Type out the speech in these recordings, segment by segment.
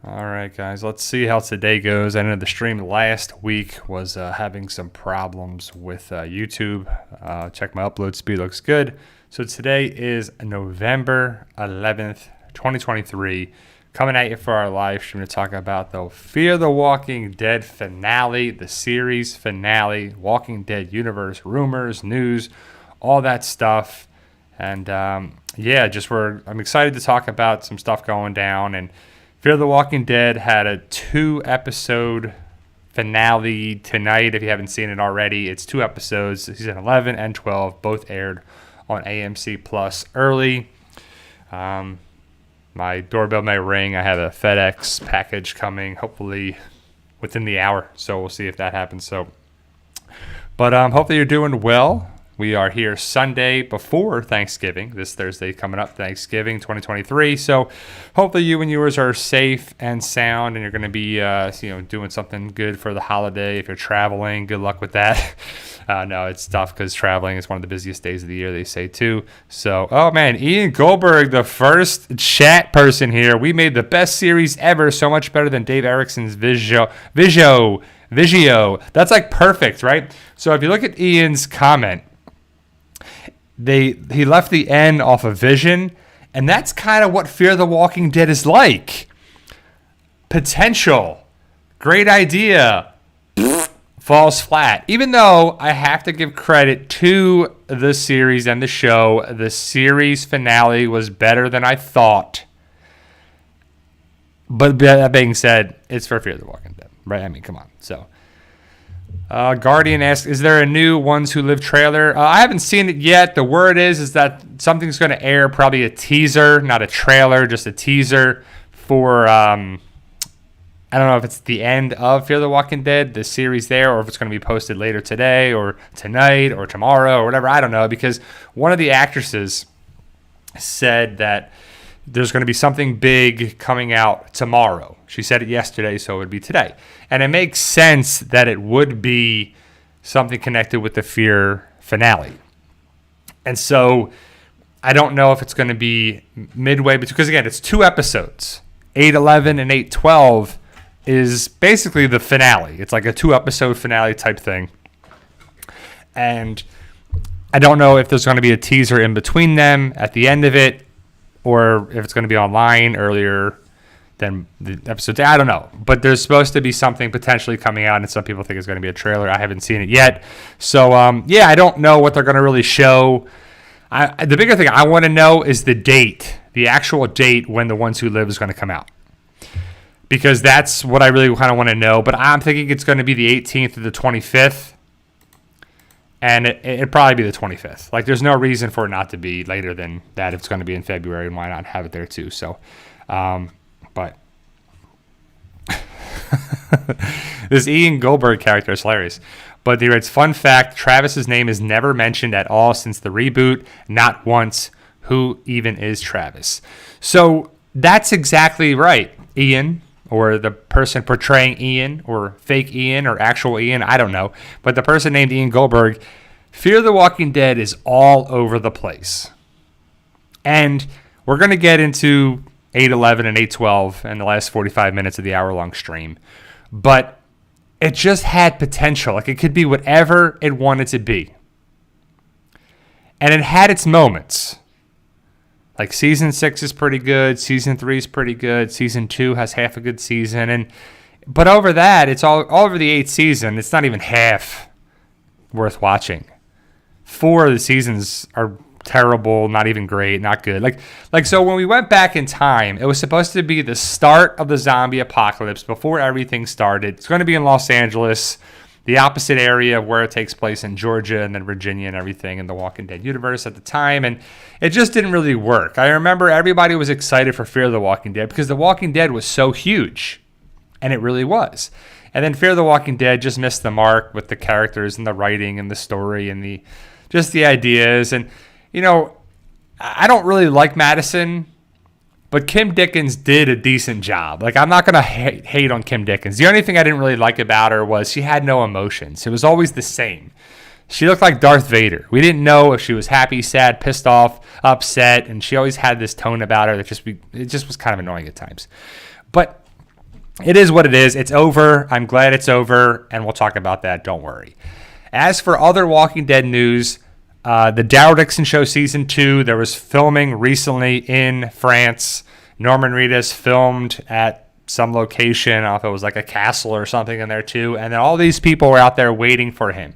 All right, guys, let's see how today goes. I know the stream last week was having some problems with YouTube. Check my upload speed, looks good. So today is November 11th, 2023. Coming at you for our live stream to talk about the Fear the Walking Dead finale, the series finale, Walking Dead Universe, rumors, news, all that stuff. And I'm excited to talk about some stuff going down. And Fear the Walking Dead had a 2-episode finale tonight. If you haven't seen it already, it's 2 episodes. Season 11 and 12 both aired on AMC Plus early. My doorbell may ring. I have a FedEx package coming, hopefully within the hour. So we'll see if that happens. But hopefully you're doing well. We are here Sunday before Thanksgiving, this Thursday coming up, Thanksgiving 2023. So hopefully you and yours are safe and sound, and you're going to be doing something good for the holiday. If you're traveling, good luck with that. No, it's tough because traveling is one of the busiest days of the year, they say too. So, oh man, Ian Goldberg, the first chat person here. We made the best series ever, so much better than Dave Erickson's Vigio. That's like perfect, right? So if you look at Ian's comment, he left the N off of Vision, and that's kind of what Fear the Walking Dead is like. Potential. Great idea. Falls flat. Even though I have to give credit to the series and the show, the series finale was better than I thought. But that being said, it's for Fear the Walking Dead, right? I mean, come on. So, Guardian asks, is there a new Ones Who Live trailer? I haven't seen it yet. The word is that something's going to air, probably a teaser, not a trailer, just a teaser for, I don't know if it's the end of Fear the Walking Dead, the series there, or if it's going to be posted later today or tonight or tomorrow or whatever. I don't know, because one of the actresses said that there's going to be something big coming out tomorrow. She said it yesterday, so it would be today. And it makes sense that it would be something connected with the Fear finale. And so I don't know if it's going to be midway, because again, it's 2 episodes. 8/11 and 8/12 is basically the finale. It's like a 2-episode finale type thing. And I don't know if there's going to be a teaser in between them at the end of it, or if it's going to be online earlier than the episode. I don't know. But there's supposed to be something potentially coming out, and some people think it's going to be a trailer. I haven't seen it yet. So, I don't know what they're going to really show. The bigger thing I want to know is the date, the actual date when The Ones Who Live is going to come out. Because that's what I really kind of want to know. But I'm thinking it's going to be the 18th or the 25th. And it'd probably be the 25th. Like, there's no reason for it not to be later than that if it's going to be in February, and why not have it there too. So, but this Ian Goldberg character is hilarious. But he writes, fun fact, Travis's name is never mentioned at all since the reboot. Not once. Who even is Travis? So that's exactly right, Ian. Or the person portraying Ian, or fake Ian, or actual Ian, I don't know. But the person named Ian Goldberg, Fear the Walking Dead is all over the place. And we're going to get into 8/11 and 8/12 in the last 45 minutes of the hour-long stream. But it just had potential. Like, it could be whatever it wanted to be. And it had its moments. Like, season 6 is pretty good. Season 3 is pretty good. Season 2 has half a good season. But over that, it's all over the 8th season. It's not even half worth watching. 4 of the seasons are terrible, not even great, not good. Like so when we went back in time, it was supposed to be the start of the zombie apocalypse before everything started. It's going to be in Los Angeles, the opposite area of where it takes place in Georgia and then Virginia and everything in the Walking Dead universe at the time. And it just didn't really work. I remember everybody was excited for Fear the Walking Dead because the Walking Dead was so huge. And it really was. And then Fear the Walking Dead just missed the mark with the characters and the writing and the story and the ideas. And, I don't really like Madison, but Kim Dickens did a decent job. Like, I'm not going to hate on Kim Dickens. The only thing I didn't really like about her was she had no emotions. It was always the same. She looked like Darth Vader. We didn't know if she was happy, sad, pissed off, upset, and she always had this tone about her that it just was kind of annoying at times. But it is what it is. It's over. I'm glad it's over, and we'll talk about that. Don't worry. As for other Walking Dead news, the Daryl Dixon Show Season 2, there was filming recently in France. Norman Reedus filmed at some location. I don't know if it was like a castle or something in there too. And then all these people were out there waiting for him.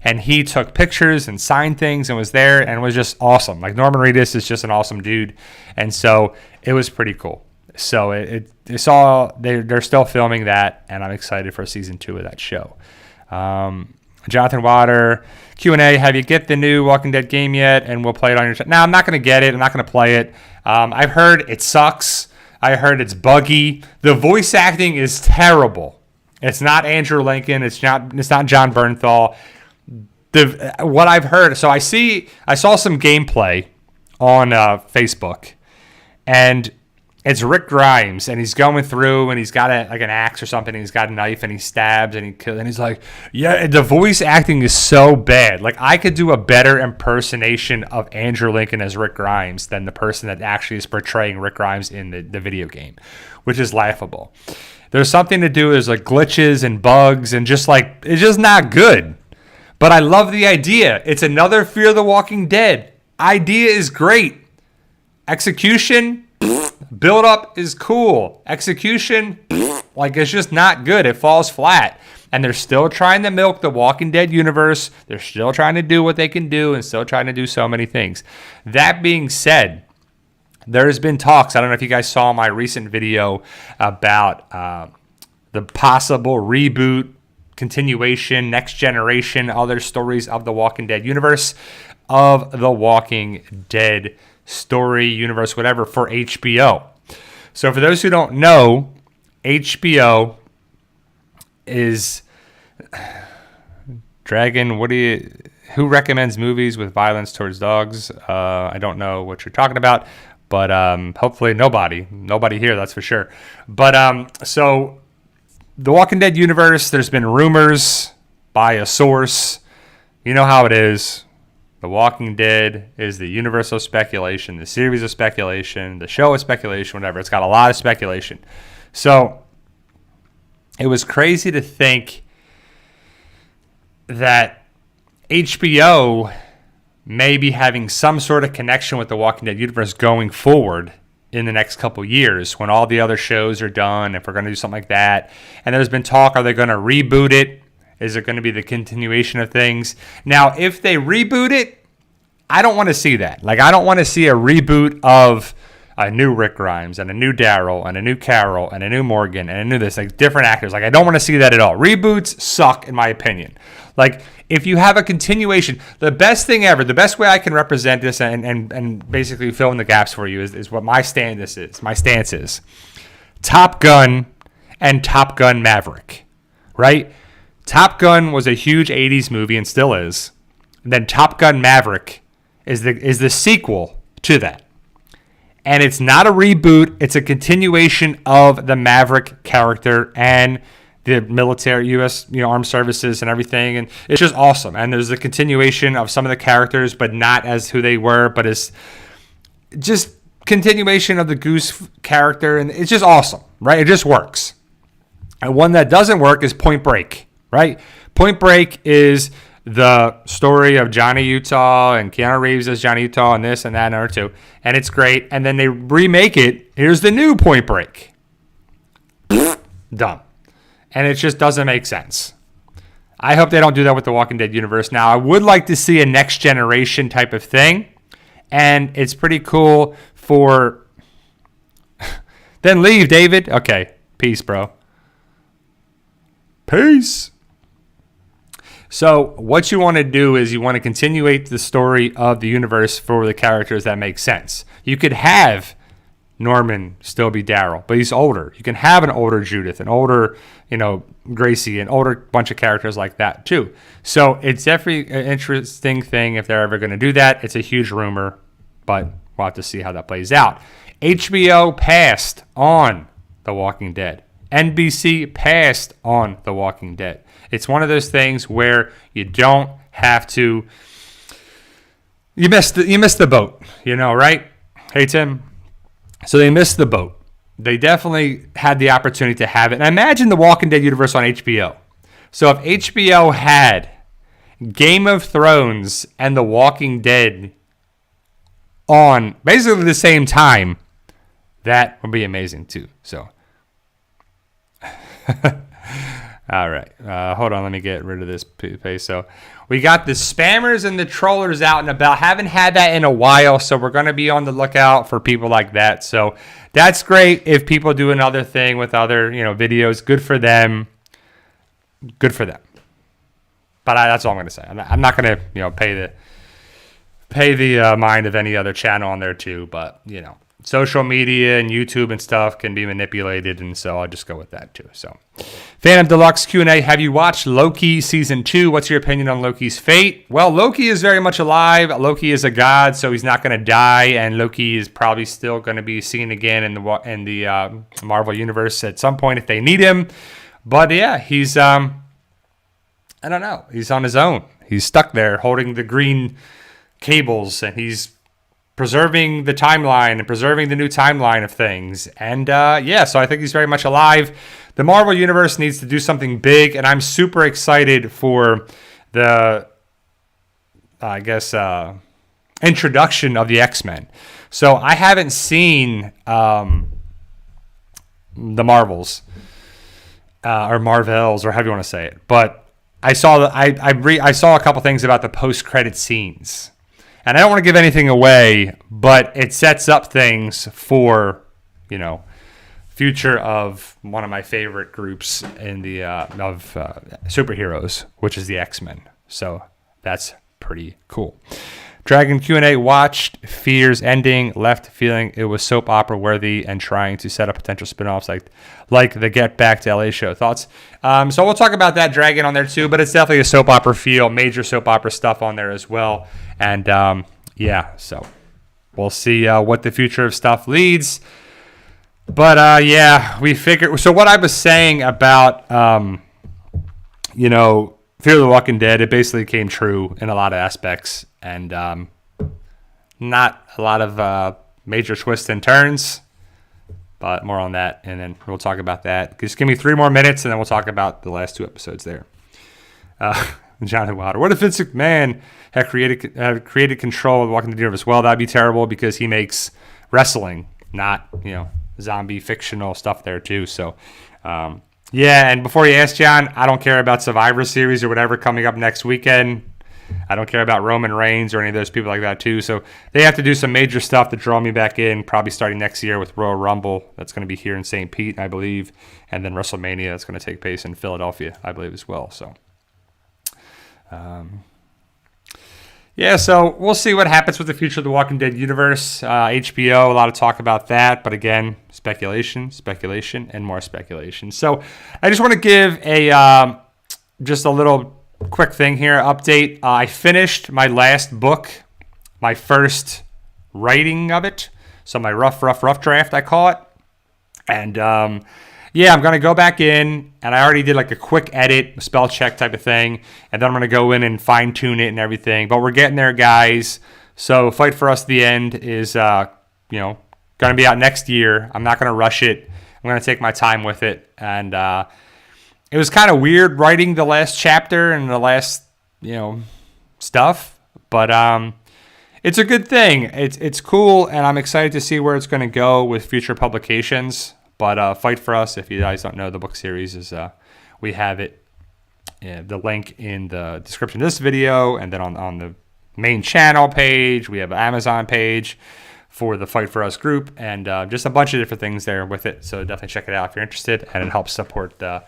And he took pictures and signed things and was there and was just awesome. Like Norman Reedus is just an awesome dude. And so it was pretty cool. So they're still filming that, and I'm excited for Season 2 of that show. Jonathan Water, Q&A, have you get the new Walking Dead game yet? And we'll play it on your channel. No, I'm not going to get it. I'm not going to play it. I've heard it sucks. I heard it's buggy. The voice acting is terrible. It's not Andrew Lincoln. It's not John Bernthal. What I've heard, so I saw some gameplay on Facebook, and it's Rick Grimes, and he's going through, and he's got an axe or something, and he's got a knife, and he stabs, and he kills, and he's like, yeah, the voice acting is so bad. Like, I could do a better impersonation of Andrew Lincoln as Rick Grimes than the person that actually is portraying Rick Grimes in the video game, which is laughable. There's something to do with like glitches and bugs, and just like, it's just not good. But I love the idea. It's another Fear the Walking Dead. Idea is great. Execution, build up is cool. Execution, like it's just not good. It falls flat. And they're still trying to milk the Walking Dead universe. They're still trying to do what they can do and still trying to do so many things. That being said, there's been talks. I don't know if you guys saw my recent video about the possible reboot, continuation, next generation, other stories of the Walking Dead universe, of the Walking Dead story universe, whatever, for HBO. So for those who don't know, HBO is Dragon. Who recommends movies with violence towards dogs? I don't know what you're talking about, but hopefully nobody here, that's for sure. But so the Walking Dead universe, there's been rumors by a source. You know how it is. The Walking Dead is the universe of speculation, the series of speculation, the show of speculation, whatever. It's got a lot of speculation. So it was crazy to think that HBO may be having some sort of connection with the Walking Dead universe going forward in the next couple years when all the other shows are done, if we're going to do something like that. And there's been talk, are they going to reboot it? Is it going to be the continuation of things? Now, if they reboot it, I don't want to see that. Like, I don't want to see a reboot of a new Rick Grimes and a new Daryl and a new Carol and a new Morgan and a new this, like different actors. Like, I don't want to see that at all. Reboots suck, in my opinion. Like, if you have a continuation, the best thing ever, the best way I can represent this and basically fill in the gaps for you is what my stance is. My stance is Top Gun and Top Gun Maverick, right? Top Gun was a huge 80s movie and still is. And then Top Gun Maverick is the sequel to that. And it's not a reboot. It's a continuation of the Maverick character and the military, U.S. armed services and everything. And it's just awesome. And there's a continuation of some of the characters, but not as who they were, but as just continuation of the Goose character. And it's just awesome, right? It just works. And one that doesn't work is Point Break. Right? Point Break is the story of Johnny Utah and Keanu Reeves as Johnny Utah and this and that and other two. And it's great. And then they remake it. Here's the new Point Break. Dumb. And it just doesn't make sense. I hope they don't do that with the Walking Dead universe. Now, I would like to see a next generation type of thing. And it's pretty cool for... Then leave, David. Okay. Peace, bro. Peace. So what you want to do is you want to continuate the story of the universe for the characters that make sense. You could have Norman still be Daryl, but he's older. You can have an older Judith, an older, Gracie, an older bunch of characters like that too. So it's definitely an interesting thing if they're ever going to do that. It's a huge rumor, but we'll have to see how that plays out. HBO passed on The Walking Dead. NBC passed on The Walking Dead. It's one of those things where you don't have to. You missed the boat, right? Hey, Tim. So they missed the boat. they definitely had the opportunity to have it. And imagine the Walking Dead universe on HBO. So if HBO had Game of Thrones and The Walking Dead on basically the same time, that would be amazing too. So, all right. Hold on. Let me get rid of this paste. So we got the spammers and the trollers out and about. Haven't had that in a while, so we're going to be on the lookout for people like that. So that's great if people do another thing with other, videos. Good for them. Good for them. But that's all I'm going to say. I'm not going to, pay the mind of any other channel on there too. But, social media and YouTube and stuff can be manipulated, and so I'll just go with that too. So, Phantom Deluxe Q&A, have you watched Loki Season 2? What's your opinion on Loki's fate? Well, Loki is very much alive. Loki is a god, so he's not going to die, and Loki is probably still going to be seen again in the Marvel Universe at some point if they need him. But yeah, he's, I don't know, he's on his own. He's stuck there holding the green cables, and he's preserving the timeline and preserving the new timeline of things. And so I think he's very much alive. The Marvel Universe needs to do something big, and I'm super excited for the, introduction of the X-Men. So I haven't seen the Marvels or Marvels, or however you want to say it, but I saw I saw a couple things about the post-credit scenes. And I don't want to give anything away, but it sets up things for, future of one of my favorite groups in the superheroes, which is the X-Men. So that's pretty cool. Dragon Q&A, watched Fear's ending, left feeling it was soap opera worthy and trying to set up potential spinoffs like the Get Back to LA show. Thoughts? So we'll talk about that Dragon on there too, but it's definitely a soap opera feel, major soap opera stuff on there as well. And so we'll see what the future of stuff leads. But we figured. So what I was saying about Fear of the Walking Dead, it basically came true in a lot of aspects, and not a lot of major twists and turns, but more on that, and then we'll talk about that. Just give me 3 more minutes, and then we'll talk about the last 2 episodes there. Jonathan Wilder, what if Vince McMahon had created control of the Walking Dead universe? Well, that'd be terrible because he makes wrestling, not zombie fictional stuff there too. So. And before you ask, John, I don't care about Survivor Series or whatever coming up next weekend. I don't care about Roman Reigns or any of those people like that too. So they have to do some major stuff to draw me back in, probably starting next year with Royal Rumble. That's going to be here in St. Pete, I believe. And then WrestleMania that's going to take place in Philadelphia, I believe, as well. So, so we'll see what happens with the future of the Walking Dead universe. HBO, a lot of talk about that. But again, speculation, and more speculation. So I just want to give just a little quick thing here, update. I finished my last book, my first writing of it. So my rough draft, I call it. And I'm going to go back in, and I already did like a quick edit, a spell check type of thing. And then I'm going to go in and fine tune it and everything. But we're getting there, guys. So Fight for Us, the End is, going to be out next year. I'm not going to rush it. I'm going to take my time with it. And it was kind of weird writing the last chapter and the last, stuff. But it's a good thing. It's cool, and I'm excited to see where it's going to go with future publications. But Fight for Us, if you guys don't know, the book series is we have it, the link in the description of this video, and then on the main channel page, we have an Amazon page for the Fight for Us group, and just a bunch of different things there with it. So definitely check it out if you're interested, and it helps support the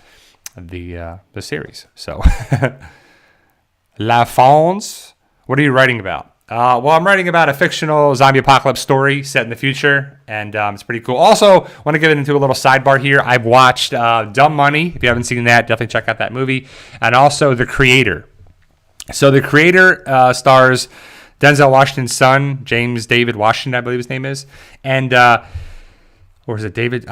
series. So, La Fonz, what are you writing about? I'm writing about a fictional zombie apocalypse story set in the future, and it's pretty cool. Also, want to get into a little sidebar here. I've watched Dumb Money. If you haven't seen that, definitely check out that movie. And also The Creator. So The Creator stars Denzel Washington's son, James David Washington, I believe his name is. And, or is it David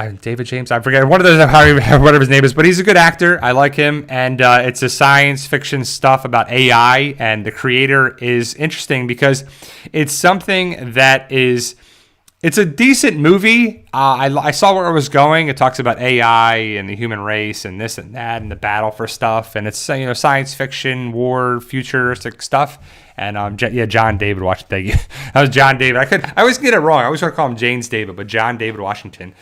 James? I forget. One of those, whatever his name is. But he's a good actor. I like him. And it's a science fiction stuff about AI. And The Creator is interesting because it's something that is It's a decent movie. I saw where it was going. It talks about AI and the human race and this and that and the battle for stuff. And it's science fiction, war, futuristic stuff. And John David Washington. Thank you. That was John David. I always get it wrong. I always want to call him James David, but John David Washington.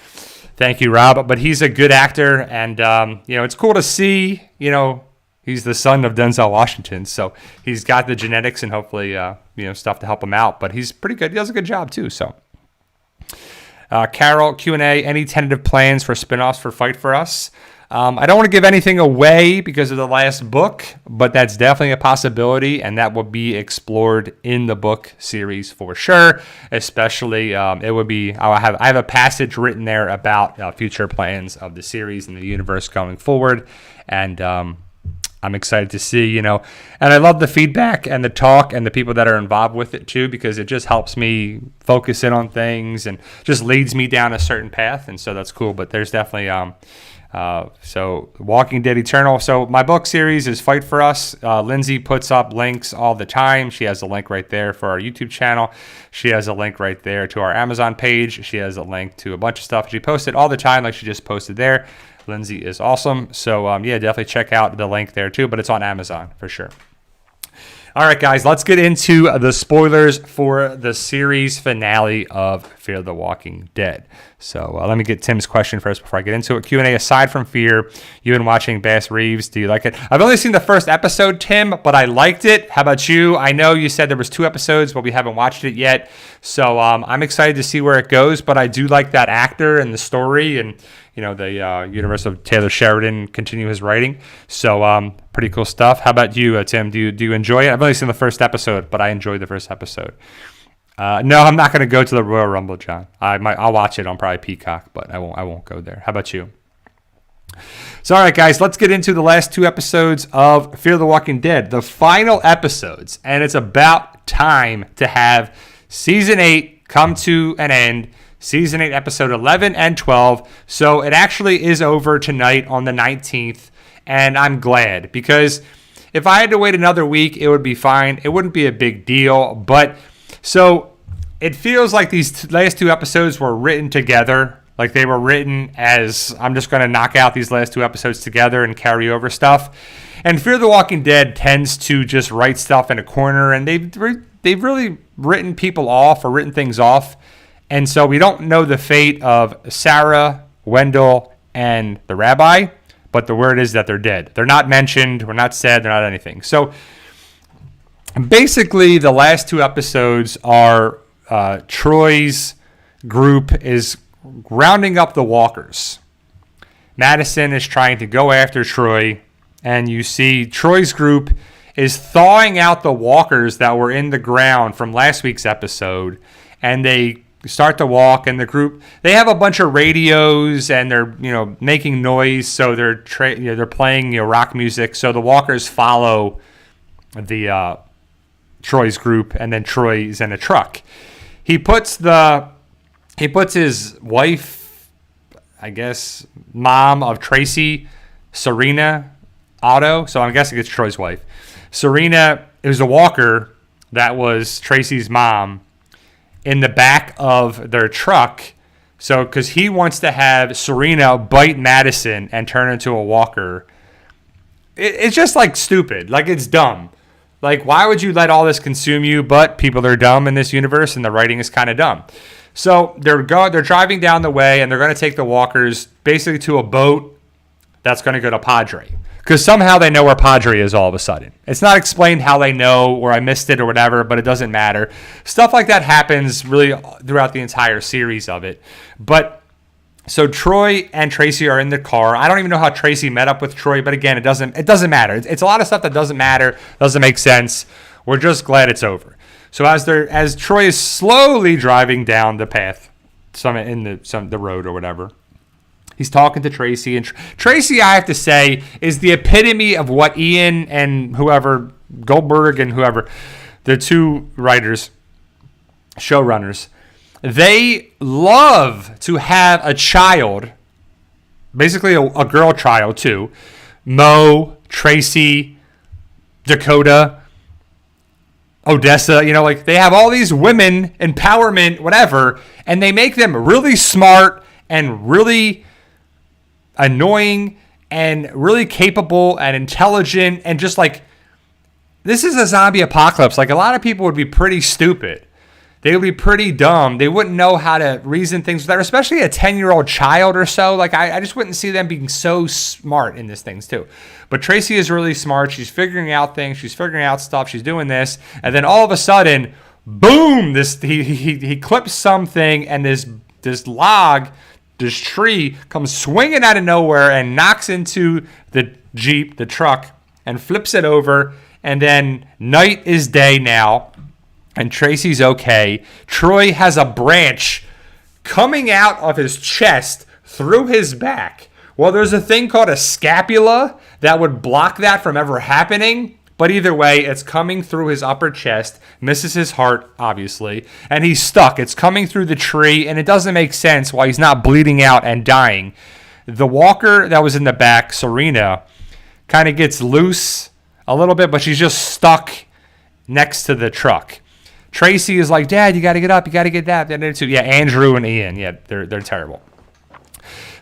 Thank you, Rob. But he's a good actor, and it's cool to see. He's the son of Denzel Washington, so he's got the genetics and hopefully stuff to help him out. But he's pretty good. He does a good job too. So. Carol, Q&A, any tentative plans for spinoffs for Fight For Us? I don't want to give anything away because of the last book, but that's definitely a possibility, and that will be explored in the book series for sure. Especially, it would be I have a passage written there about future plans of the series and the universe going forward, and I'm excited to see, and I love the feedback and the talk and the people that are involved with it too, because it just helps me focus in on things and just leads me down a certain path. And so that's cool. But there's definitely, so Walking Dead Eternal. So my book series is Fight For Us. Lindsay puts up links all the time. She has a link right there for our YouTube channel. She has a link right there to our Amazon page. She has a link to a bunch of stuff. She posts it all the time, like she just posted there. Lindsay is awesome. So, definitely check out the link there too, but it's on Amazon for sure. All right, guys, let's get into the spoilers for the series finale of Fear the Walking Dead. So let me get Tim's question first before I get into it. Q&A, aside from Fear, you've been watching Bass Reeves. Do you like it? I've only seen the first episode, Tim, but I liked it. How about you? I know you said there was 2 episodes, but we haven't watched it yet. So I'm excited to see where it goes, but I do like that actor and the story and the universe of Taylor Sheridan continue his writing. So pretty cool stuff. How about you, Tim? Do you enjoy it? I've only seen the first episode, but I enjoyed the first episode. No, I'm not going to go to the Royal Rumble, John. I'll watch it on probably Peacock, but I won't go there. How about you? So, all right, guys, let's get into the last 2 episodes of Fear the Walking Dead, the final episodes, and it's about time to have Season 8 come to an end. Season 8, Episode 11 and 12. So it actually is over tonight on the 19th, and I'm glad, because if I had to wait another week, it would be fine. It wouldn't be a big deal, but so it feels like these last 2 episodes were written together, like they were written as I'm just going to knock out these last 2 episodes together and carry over stuff. And Fear the Walking Dead tends to just write stuff in a corner, and they've really written people off or written things off. And so we don't know the fate of Sarah, Wendell, and the rabbi, but the word is that they're dead. They're not mentioned, we're not said, they're not anything. So basically the last 2 episodes are Troy's group is rounding up the walkers. Madison is trying to go after Troy, and you see Troy's group is thawing out the walkers that were in the ground from last week's episode, and they start to walk, and the group, they have a bunch of radios, and they're making noise, so they're they're playing rock music, so the walkers follow the Troy's group, and then Troy's in a truck. He puts his wife, I guess mom of Tracy, Serena Otto, so I'm guessing it's Troy's wife. Serena is a walker that was Tracy's mom, in the back of their truck. So, because he wants to have Serena bite Madison and turn into a walker. It's just like stupid. Like, it's dumb. Like, why would you let all this consume you? But people are dumb in this universe, and the writing is kind of dumb. So they're driving down the way, and they're going to take the walkers basically to a boat that's going to go to Padre. Because somehow they know where Padre is all of a sudden. It's not explained how they know, or I missed it or whatever, but it doesn't matter. Stuff like that happens really throughout the entire series of it. But so Troy and Tracy are in the car. I don't even know how Tracy met up with Troy, but again, it doesn't matter. It's a lot of stuff that doesn't matter, doesn't make sense. We're just glad it's over. So as Troy is slowly driving down the path, the road or whatever, he's talking to Tracy, and Tracy, I have to say, is the epitome of what Ian and whoever, Goldberg and whoever, the 2 writers, showrunners, they love to have a child, basically a girl child too, Mo, Tracy, Dakota, Odessa, like they have all these women empowerment, whatever, and they make them really smart and really annoying and really capable and intelligent, and just like, this is a zombie apocalypse. Like, a lot of people would be pretty stupid. They would be pretty dumb. They wouldn't know how to reason things with that, especially a 10-year-old child or so. Like, I just wouldn't see them being so smart in these things too. But Tracy is really smart. She's figuring out things. She's figuring out stuff. She's doing this. And then all of a sudden, boom, he clips something, and this log, this tree, comes swinging out of nowhere and knocks into the Jeep, the truck, and flips it over. And then night is day now. And Tracy's okay. Troy has a branch coming out of his chest through his back. Well, there's a thing called a scapula that would block that from ever happening. But either way, it's coming through his upper chest, misses his heart, obviously, and he's stuck. It's coming through the tree, and it doesn't make sense why he's not bleeding out and dying. The walker that was in the back, Serena, kind of gets loose a little bit, but she's just stuck next to the truck. Tracy is like, Dad, you got to get up. You got to get that. Yeah, Andrew and Ian. Yeah, they're terrible.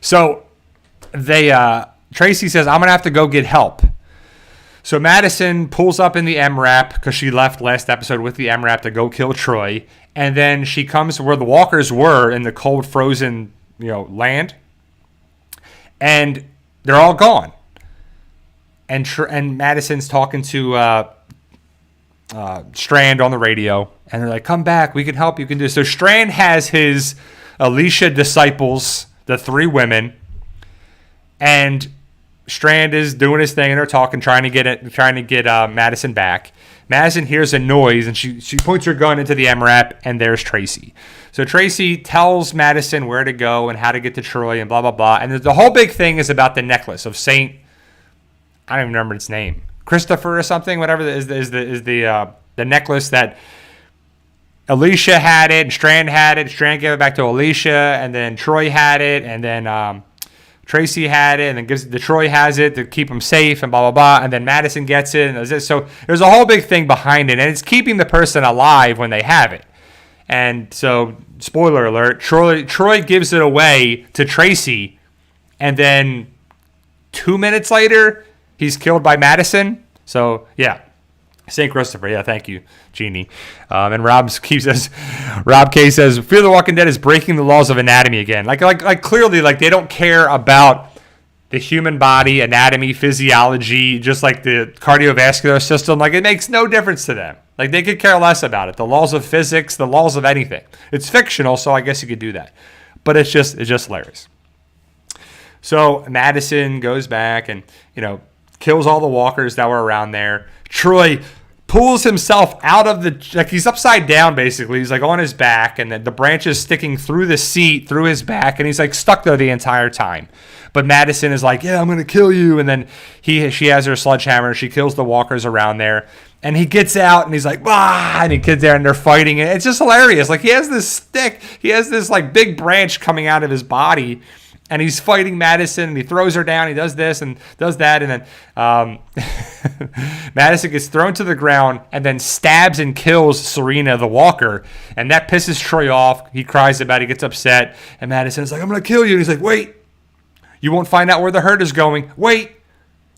So Tracy says, I'm going to have to go get help. So Madison pulls up in the MRAP because she left last episode with the MRAP to go kill Troy. And then she comes to where the walkers were in the cold, frozen, land. And they're all gone. And Madison's talking to Strand on the radio, and they're like, come back, we can help, you can do this. So Strand has his Alicia disciples, the 3 women, and Strand is doing his thing, and they're talking, trying to get Madison back. Madison hears a noise, and she points her gun into the MRAP, and there's Tracy. So Tracy tells Madison where to go and how to get to Troy and blah blah blah. And the whole big thing is about the necklace of Saint, I don't even remember its name, Christopher or something, whatever is the necklace that Alicia had it, and Strand had it. Strand gave it back to Alicia, and then Troy had it, and then Tracy had it, and then gives the Troy has it to keep him safe, and blah blah blah. And then Madison gets it, and there's this. So there's a whole big thing behind it, and it's keeping the person alive when they have it. And so, spoiler alert: Troy gives it away to Tracy, and then 2 minutes later, he's killed by Madison. So, yeah. St. Christopher. Yeah, thank you, Jeannie. And Rob K says, Fear the Walking Dead is breaking the laws of anatomy again. Like clearly, like, they don't care about the human body, anatomy, physiology, just like the cardiovascular system. Like, it makes no difference to them. Like, they could care less about it. The laws of physics, the laws of anything. It's fictional, so I guess you could do that. But it's just hilarious. So Madison goes back and, kills all the walkers that were around there. Troy pulls himself out of he's upside down, basically. He's like on his back, and then the branch is sticking through the seat, through his back, and he's like stuck there the entire time. But Madison is like, yeah, I'm going to kill you. And then she has her sledgehammer. She kills the walkers around there. And he gets out, and he's like, ah, and he gets there, and they're fighting. And it's just hilarious. Like, he has this stick. He has this, like, big branch coming out of his body. And he's fighting Madison, and he throws her down. He does this and does that. And then Madison gets thrown to the ground and then stabs and kills Serena, the walker. And that pisses Troy off. He cries about it. He gets upset. And Madison's like, I'm going to kill you. And he's like, wait. You won't find out where the hurt is going. Wait.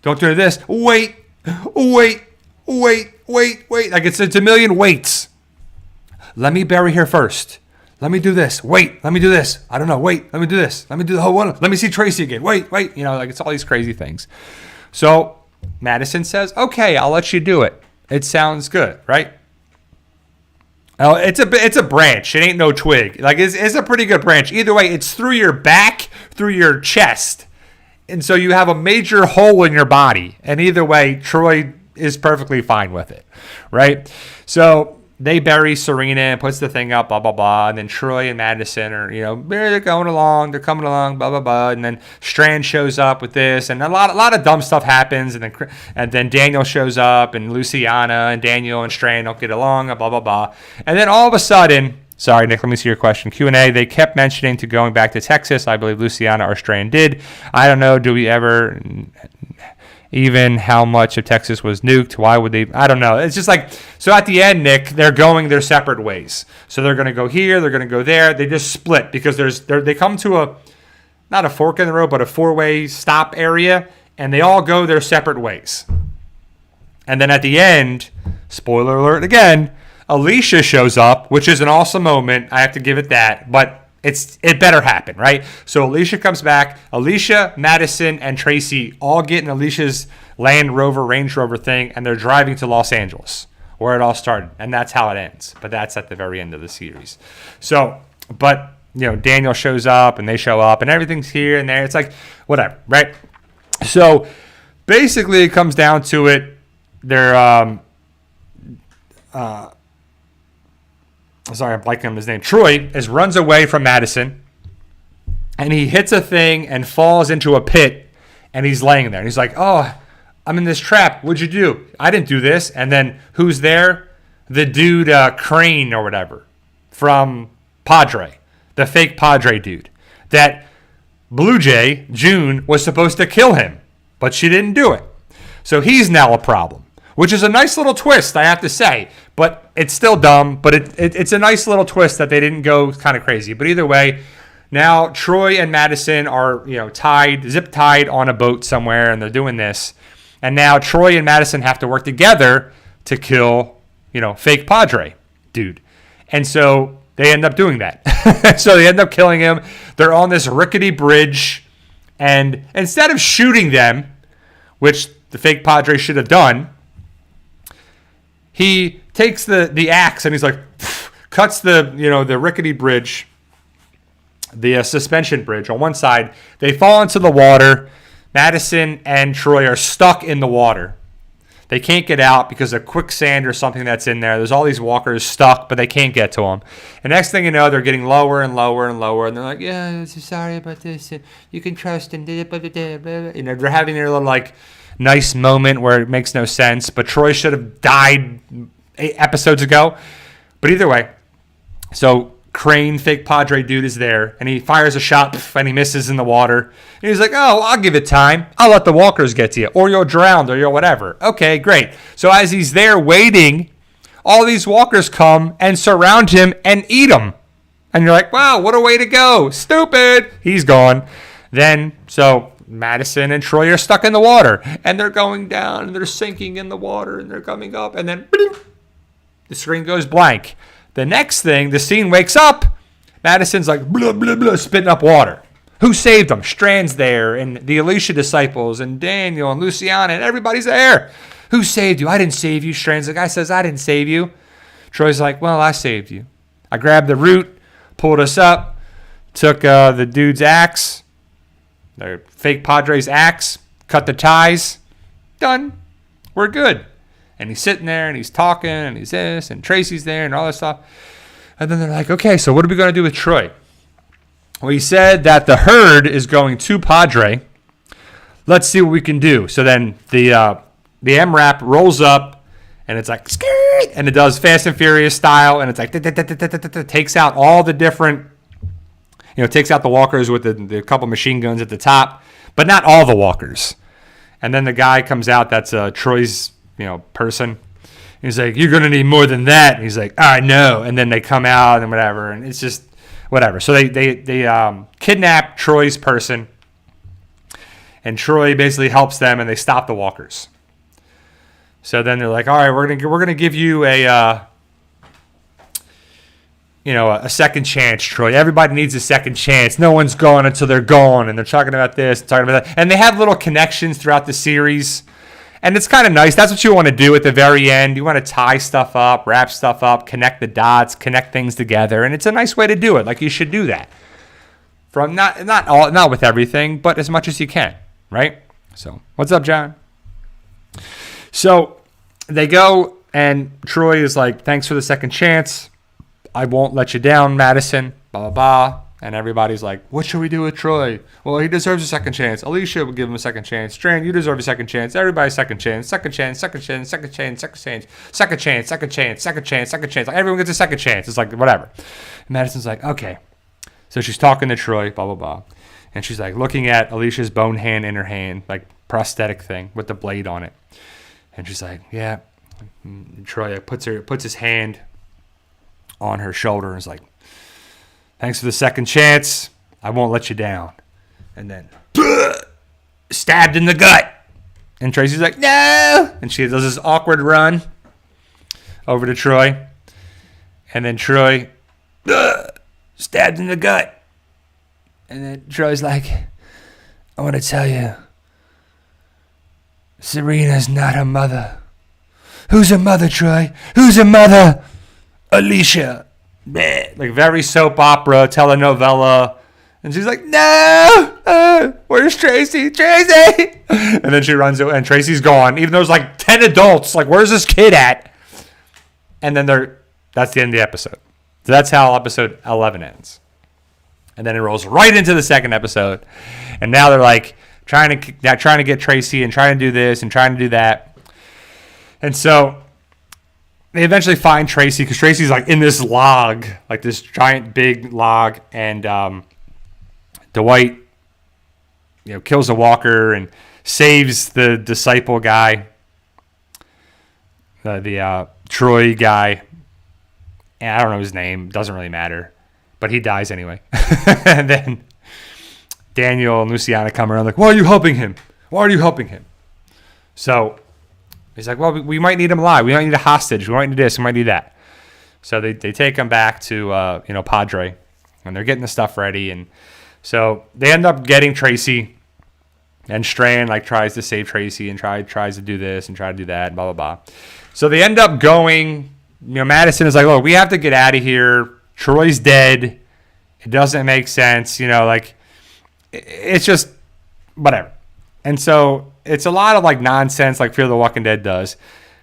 Don't do this. Wait. Like, it's a million waits. Let me bury her first. Let me do this. Wait, let me do this. I don't know. Wait, let me do this. Let me do the whole one. Let me see Tracy again. Wait. Like, it's all these crazy things. So Madison says, okay, I'll let you do it. It sounds good, right? Oh, it's a branch. It ain't no twig. Like, it's a pretty good branch. Either way, it's through your back, through your chest. And so you have a major hole in your body. And either way, Troy is perfectly fine with it, right? So they bury Serena and puts the thing up, blah, blah, blah. And then Troy and Madison are, they're going along. They're coming along, blah, blah, blah. And then Strand shows up with this. And a lot of dumb stuff happens. And then Daniel shows up. And Luciana and Daniel and Strand don't get along, blah, blah, blah. And then all of a sudden, sorry, Nick, let me see your question. Q&A, they kept mentioning to going back to Texas. I believe Luciana or Strand did. I don't know. Do we ever... even how much of Texas was nuked. Why would they? I don't know. It's just like, so at the end, Nick, they're going their separate ways. So they're going to go here, they're going to go there. They just split because they come to not a fork in the road, but a four-way stop area, and they all go their separate ways. And then at the end, spoiler alert again, Alicia shows up, which is an awesome moment. I have to give it that, but it better happen, right? So Alicia comes back. Alicia, Madison, and Tracy all get in Alicia's Land Rover, Range Rover thing, and they're driving to Los Angeles, where it all started. And that's how it ends. But that's at the very end of the series. So, but, Daniel shows up, and they show up, and everything's here and there. It's like, whatever, right? So, basically, it comes down to it. They're, sorry, I'm blanking on his name. Troy runs away from Madison, and he hits a thing and falls into a pit, and he's laying there. And he's like, oh, I'm in this trap. What'd you do? I didn't do this. And then who's there? The dude Crane or whatever from Padre, the fake Padre dude. That Blue Jay, June, was supposed to kill him, but she didn't do it. So he's now a problem, which is a nice little twist, I have to say. But it's still dumb, but it's a nice little twist that they didn't go kind of crazy. But either way, now Troy and Madison are, zip tied on a boat somewhere, and they're doing this. And now Troy and Madison have to work together to kill, fake Padre dude. And so they end up doing that. So they end up killing him. They're on this rickety bridge, and instead of shooting them, which the fake Padre should have done, he takes the axe and he's like, cuts the rickety bridge, the suspension bridge on one side. They fall into the water. Madison and Troy are stuck in the water. They can't get out because of quicksand or something that's in there. There's all these walkers stuck, but they can't get to them. And next thing you know, they're getting lower and lower and lower. And they're like, yeah, I'm so sorry about this. And you can trust and they're having their little nice moment where it makes no sense. But Troy should have died 8 episodes ago. But either way, so Crane, fake Padre dude, is there, and he fires a shot, and he misses in the water. And he's like, oh, I'll give it time. I'll let the walkers get to you, or you'll drown, or you'll whatever. Okay, great. So as he's there waiting, all these walkers come and surround him and eat him. And you're like, wow, what a way to go. Stupid. He's gone. Then, so Madison and Troy are stuck in the water, and they're going down, and they're sinking in the water, and they're coming up, and then the screen goes blank. The next thing, the scene wakes up. Madison's like, blah, blah, blah, spitting up water. Who saved them? Strand's there, and the Alicia disciples, and Daniel, and Luciana, and everybody's there. Who saved you? I didn't save you. Strand's the guy says, I didn't save you. Troy's like, well, I saved you. I grabbed the root, pulled us up, took the dude's axe, the fake Padre's axe, cut the ties. Done. We're good. And he's sitting there, and he's talking, and he's this, and Tracy's there, and all that stuff. And then they're like, okay, so what are we going to do with Troy? Well, he said that the herd is going to Padre. Let's see what we can do. So then the MRAP rolls up, and it's like, skirt, and it does Fast and Furious style, and it's like, takes out all the different, takes out the walkers with the couple machine guns at the top, but not all the walkers. And then the guy comes out, that's Troy's, person. He's like, you're going to need more than that. And he's like, I know. And then they come out and whatever. And it's just whatever. So they kidnap Troy's person. And Troy basically helps them, and they stop the walkers. So then they're like, all right, we're gonna give you a second chance, Troy. Everybody needs a second chance. No one's gone until they're gone. And they're talking about this, talking about that. And they have little connections throughout the series. And it's kind of nice. That's what you want to do at the very end. You want to tie stuff up, wrap stuff up, connect the dots, connect things together, and it's a nice way to do it. Like, you should do that. From not with everything, but as much as you can, right? So, what's up, John? So, they go, and Troy is like, thanks for the second chance. I won't let you down, Madison, blah, blah, blah. And everybody's like, what should we do with Troy? Well, he deserves a second chance. Alicia will give him a second chance. Strand, you deserve a second chance. Everybody, second chance. Second chance, second chance, second chance, second chance, second chance, second chance, second chance, second chance. Like, everyone gets a second chance. It's like, whatever. And Madison's like, okay. So she's talking to Troy, blah, blah, blah. And she's like looking at Alicia's bone hand in her hand, like prosthetic thing with the blade on it. And she's like, yeah. And Troy puts his hand on her shoulder and is like, thanks for the second chance. I won't let you down. And then stabbed in the gut. And Tracy's like, no. And she does this awkward run over to Troy. And then Troy stabbed in the gut. And then Troy's like, I want to tell you, Serena's not a mother. Who's a mother, Troy? Who's a mother? Alicia. Like very soap opera, telenovela. And she's like, no, where's Tracy? Tracy! And then she runs away, and Tracy's gone. Even though there's like 10 adults, like, where's this kid at? And then that's the end of the episode. So that's how episode 11 ends. And then it rolls right into the second episode. And now they're like trying to get Tracy and trying to do this and trying to do that. And so they eventually find Tracy because Tracy's like in this log, like this giant big log. And Dwight, kills a walker and saves the disciple guy, the Troy guy. And I don't know his name. Doesn't really matter. But he dies anyway. And then Daniel and Luciana come around like, why are you helping him? Why are you helping him? So he's like, well, we might need him alive. We might need a hostage. We might need this. We might need that. So they take him back to, Padre. And they're getting the stuff ready. And so they end up getting Tracy. And Strand tries to save Tracy and tries to do this and try to do that and blah, blah, blah. So they end up going. Madison is like, look, we have to get out of here. Troy's dead. It doesn't make sense. It's just whatever. And so it's a lot of nonsense like Fear the Walking Dead does.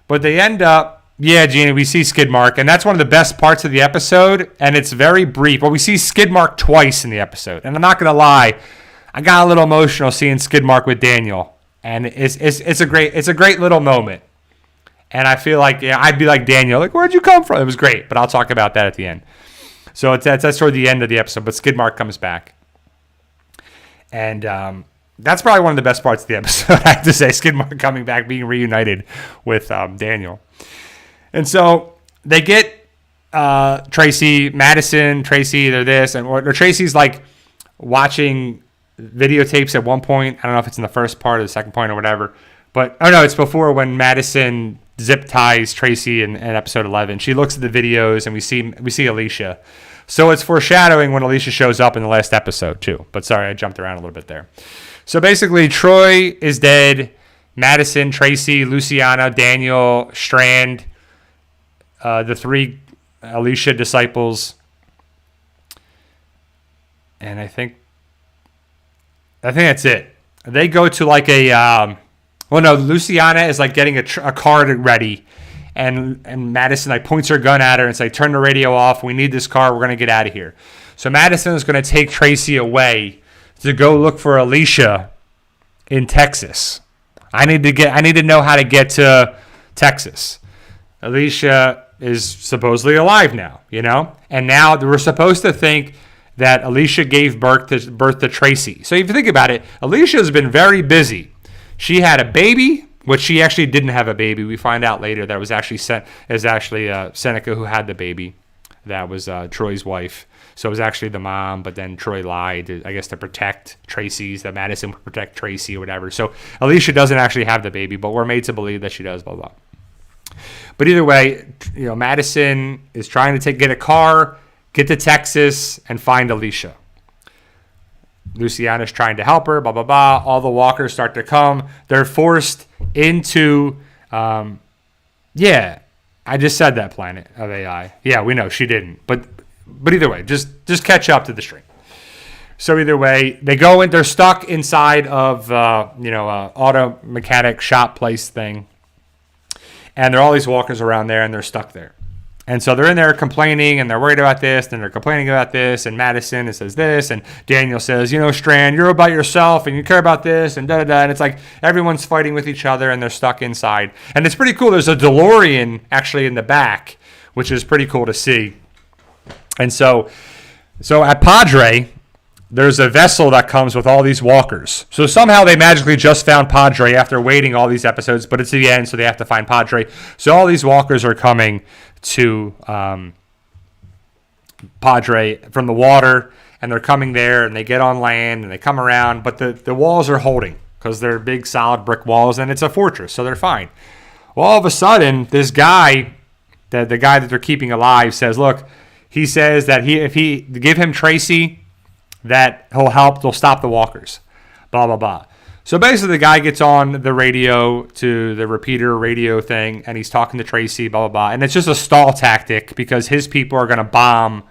But they end up, Gina, we see Skidmark. And that's one of the best parts of the episode. And it's very brief. But we see Skidmark twice in the episode. And I'm not going to lie. I got a little emotional seeing Skidmark with Daniel. And it's a great little moment. And I feel like I'd be like Daniel, like, where'd you come from? It was great, but I'll talk about that at the end. So that's toward the end of the episode, but Skidmark comes back. And that's probably one of the best parts of the episode, I have to say, Skidmark coming back, being reunited with Daniel. And so they get Tracy, Madison, Tracy, they're this, or Tracy's watching videotapes at one point. I don't know if it's in the first part or the second point or whatever. But, it's before when Madison zip ties Tracy in episode 11. She looks at the videos and we see Alicia. So it's foreshadowing when Alicia shows up in the last episode too. But sorry, I jumped around a little bit there. So basically Troy is dead. Madison, Tracy, Luciana, Daniel, Strand, the three Alicia disciples. And I think that's it. They go to Luciana is getting a car ready, and Madison points her gun at her and say, "Turn the radio off. We need this car. We're gonna get out of here." So Madison is gonna take Tracy away to go look for Alicia in Texas. I need to know how to get to Texas. Alicia is supposedly alive now, and now we're supposed to think that Alicia gave birth to Tracy. So if you think about it, Alicia has been very busy. She had a baby, which she actually didn't have a baby. We find out later that it was actually Seneca who had the baby. That was Troy's wife. So it was actually the mom, but then Troy lied, I guess, to protect Tracy's, that Madison would protect Tracy or whatever. So Alicia doesn't actually have the baby, but we're made to believe that she does, blah, blah. But either way, Madison is trying to get a car, get to Texas, and find Alicia. Luciana's trying to help her, blah, blah, blah. All the walkers start to come. They're forced into, I just said that planet of AI. Yeah, we know she didn't. But either way, just catch up to the stream. So either way, they go in, they're stuck inside of, auto mechanic shop place thing. And there are all these walkers around there, and they're stuck there. And so they're in there complaining, and they're worried about this, and they're complaining about this, and Madison says this, and Daniel says, Strand, you're about yourself, and you care about this, and da-da-da, and it's like everyone's fighting with each other, and they're stuck inside. And it's pretty cool. There's a DeLorean actually in the back, which is pretty cool to see. And so at Padre, there's a vessel that comes with all these walkers. So somehow they magically just found Padre after waiting all these episodes, but it's the end, so they have to find Padre. So all these walkers are coming to Padre from the water, and they're coming there, and they get on land, and they come around, but the walls are holding because they're big, solid brick walls, and it's a fortress, so they're fine. Well, all of a sudden, this guy, the guy that they're keeping alive, says, look, he says that if he give him Tracy, that he'll help, they'll stop the walkers, blah, blah, blah. So basically the guy gets on the radio to the repeater radio thing, and he's talking to Tracy, blah, blah, blah. And it's just a stall tactic because his people are going to bomb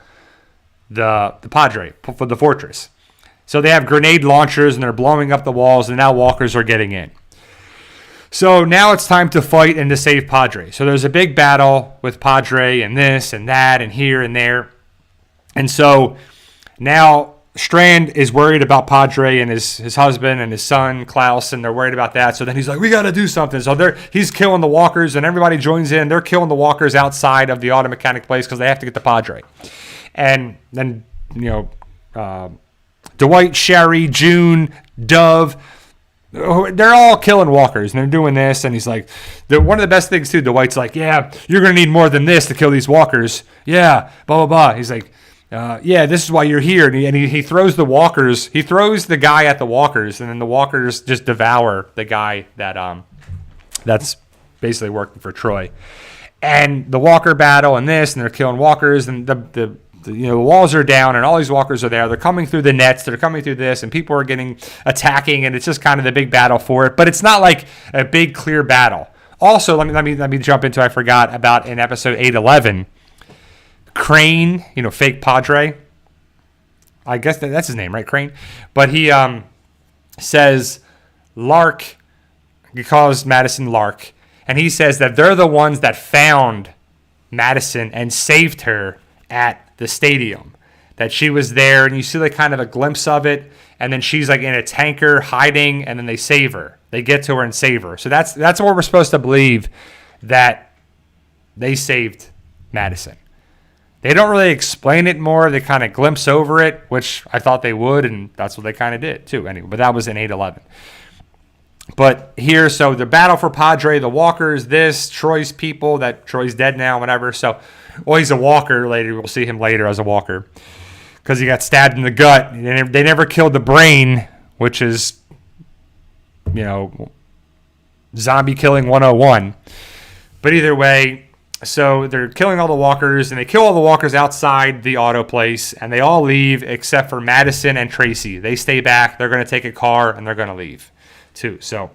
the Padre for the fortress. So they have grenade launchers, and they're blowing up the walls, and now walkers are getting in. So now it's time to fight and to save Padre. So there's a big battle with Padre and this and that and here and there. And so now Strand is worried about Padre and his husband and his son, Klaus, and they're worried about that. So then he's like, we got to do something. So he's killing the walkers, and everybody joins in. They're killing the walkers outside of the auto mechanic place because they have to get the Padre. And then, Dwight, Sherry, June, Dove, they're all killing walkers, and they're doing this. And he's like, one of the best things, too, Dwight's like, yeah, you're going to need more than this to kill these walkers. Yeah, blah, blah, blah. He's like, yeah, this is why you're here. And he throws the walkers. He throws the guy at the walkers, and then the walkers just devour the guy that's basically working for Troy. And the walker battle and this, and they're killing walkers, and the walls are down, and all these walkers are there. They're coming through the nets. They're coming through this, and people are attacking, and it's just kind of the big battle for it. But it's not like a big clear battle. Also, let me jump into, I forgot about in episode 811. Crane, fake Padre. I guess that's his name, right? Crane. But he says Lark, he calls Madison Lark, and he says that they're the ones that found Madison and saved her at the stadium. That she was there, and you see like kind of a glimpse of it, and then she's like in a tanker hiding, and then they save her. They get to her and save her. So that's what we're supposed to believe, that they saved Madison. They don't really explain it more. They kind of glimpse over it, which I thought they would, and that's what they kind of did too. Anyway, but that was in 811. But here, so the battle for Padre, the walkers, Troy's people, that Troy's dead now, whatever. So, well, he's a walker later. We'll see him later as a walker because he got stabbed in the gut. They never killed the brain, which is, zombie killing 101. But either way, so they're killing all the walkers, and they kill all the walkers outside the auto place, and they all leave except for Madison and Tracy. They stay back. They're going to take a car, and they're going to leave too. So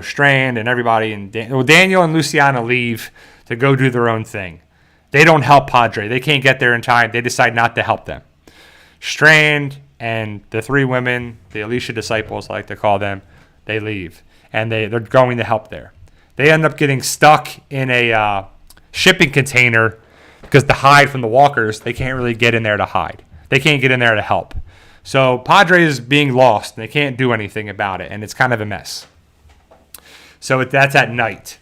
Strand and everybody, and Daniel and Luciana leave to go do their own thing. They don't help Padre. They can't get there in time. They decide not to help them. Strand and the three women, the Alicia disciples, I like to call them, they leave, and they're going to help there. They end up getting stuck in a shipping container because to hide from the walkers, they can't really get in there to hide. They can't get in there to help. So Padre is being lost, and they can't do anything about it, and it's kind of a mess. So that's at night.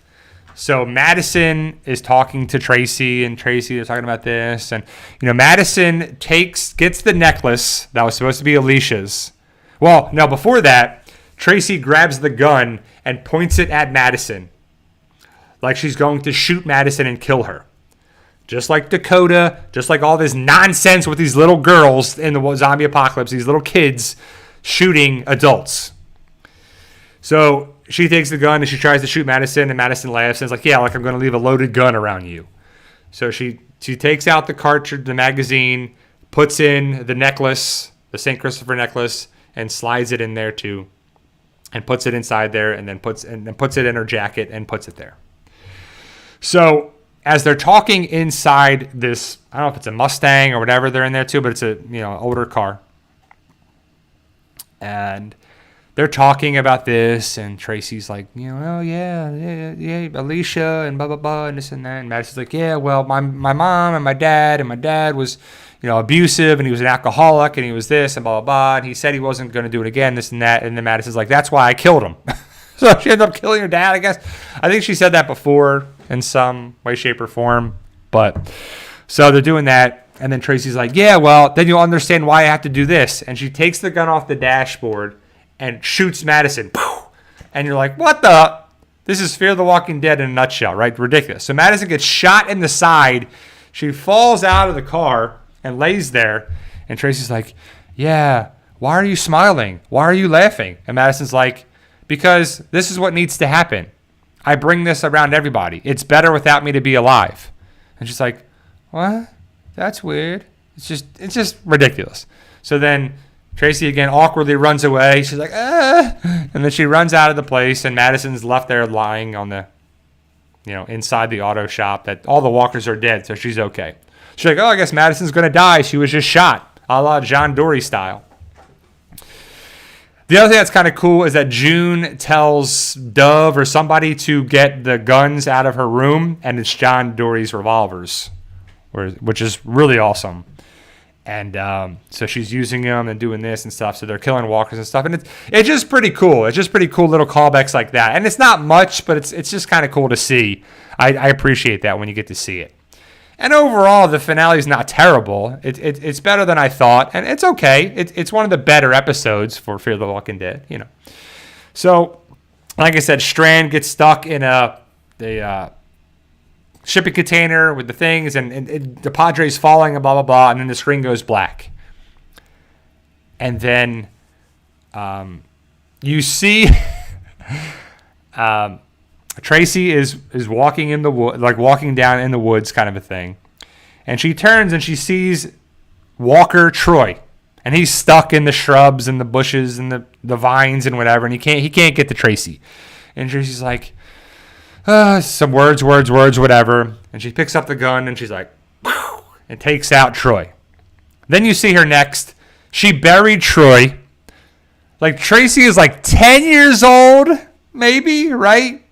So Madison is talking to Tracy, and Tracy is talking about this. And, Madison gets the necklace that was supposed to be Alicia's. Well, no, before that, Tracy grabs the gun and points it at Madison, like she's going to shoot Madison and kill her. Just like Dakota, just like all this nonsense with these little girls in the zombie apocalypse, these little kids shooting adults. So she takes the gun and she tries to shoot Madison, and Madison laughs and is like, yeah, like I'm going to leave a loaded gun around you. So she takes out the cartridge, the magazine, puts in the necklace, the St. Christopher necklace, and slides it in there too, and puts it inside there, and then puts it in her jacket and puts it there. So as they're talking inside this, I don't know if it's a Mustang or whatever they're in there too, but it's a older car. And they're talking about this, and Tracy's like, oh yeah, Alicia and blah blah blah and this and that. And Madison's like, yeah, well, my mom and my dad was, abusive, and he was an alcoholic, and he was this and blah blah blah. And he said he wasn't going to do it again, this and that. And then Madison's like, that's why I killed him. So she ended up killing her dad, I guess. I think she said that before in some way, shape, or form. But so they're doing that. And then Tracy's like, yeah, well, then you'll understand why I have to do this. And she takes the gun off the dashboard and shoots Madison. And you're like, what the? This is Fear the Walking Dead in a nutshell, right? Ridiculous. So Madison gets shot in the side. She falls out of the car and lays there. And Tracy's like, yeah, why are you smiling? Why are you laughing? And Madison's like, because this is what needs to happen. I bring this around everybody. It's better without me to be alive. And she's like, what? That's weird. It's just ridiculous. So then Tracy again awkwardly runs away. She's like, ah. And then she runs out of the place, and Madison's left there lying on the, inside the auto shop. That all the walkers are dead, so she's okay. She's like, oh, I guess Madison's going to die. She was just shot, a la John Dory style. The other thing that's kind of cool is that June tells Dove or somebody to get the guns out of her room, and it's John Dory's revolvers, which is really awesome. And so she's using them and doing this and stuff. So they're killing walkers and stuff. And it's just pretty cool. It's just pretty cool little callbacks like that. And it's not much, but it's just kind of cool to see. I appreciate that when you get to see it. And overall, the finale is not terrible. It's better than I thought, and it's okay. It's one of the better episodes for Fear the Walking Dead, So, like I said, Strand gets stuck in the shipping container with the things, and the Padre's falling, and blah, blah, blah, and then the screen goes black. And then you see Tracy is walking in the wood, like walking down in the woods, kind of a thing, and she turns and she sees Walker Troy, and he's stuck in the shrubs and the bushes and the vines and whatever, and he can't get to Tracy, and Tracy's like, some words, whatever, and she picks up the gun and she's like, and takes out Troy. Then you see her next. She buried Troy. Like Tracy is like 10 years old, maybe, right?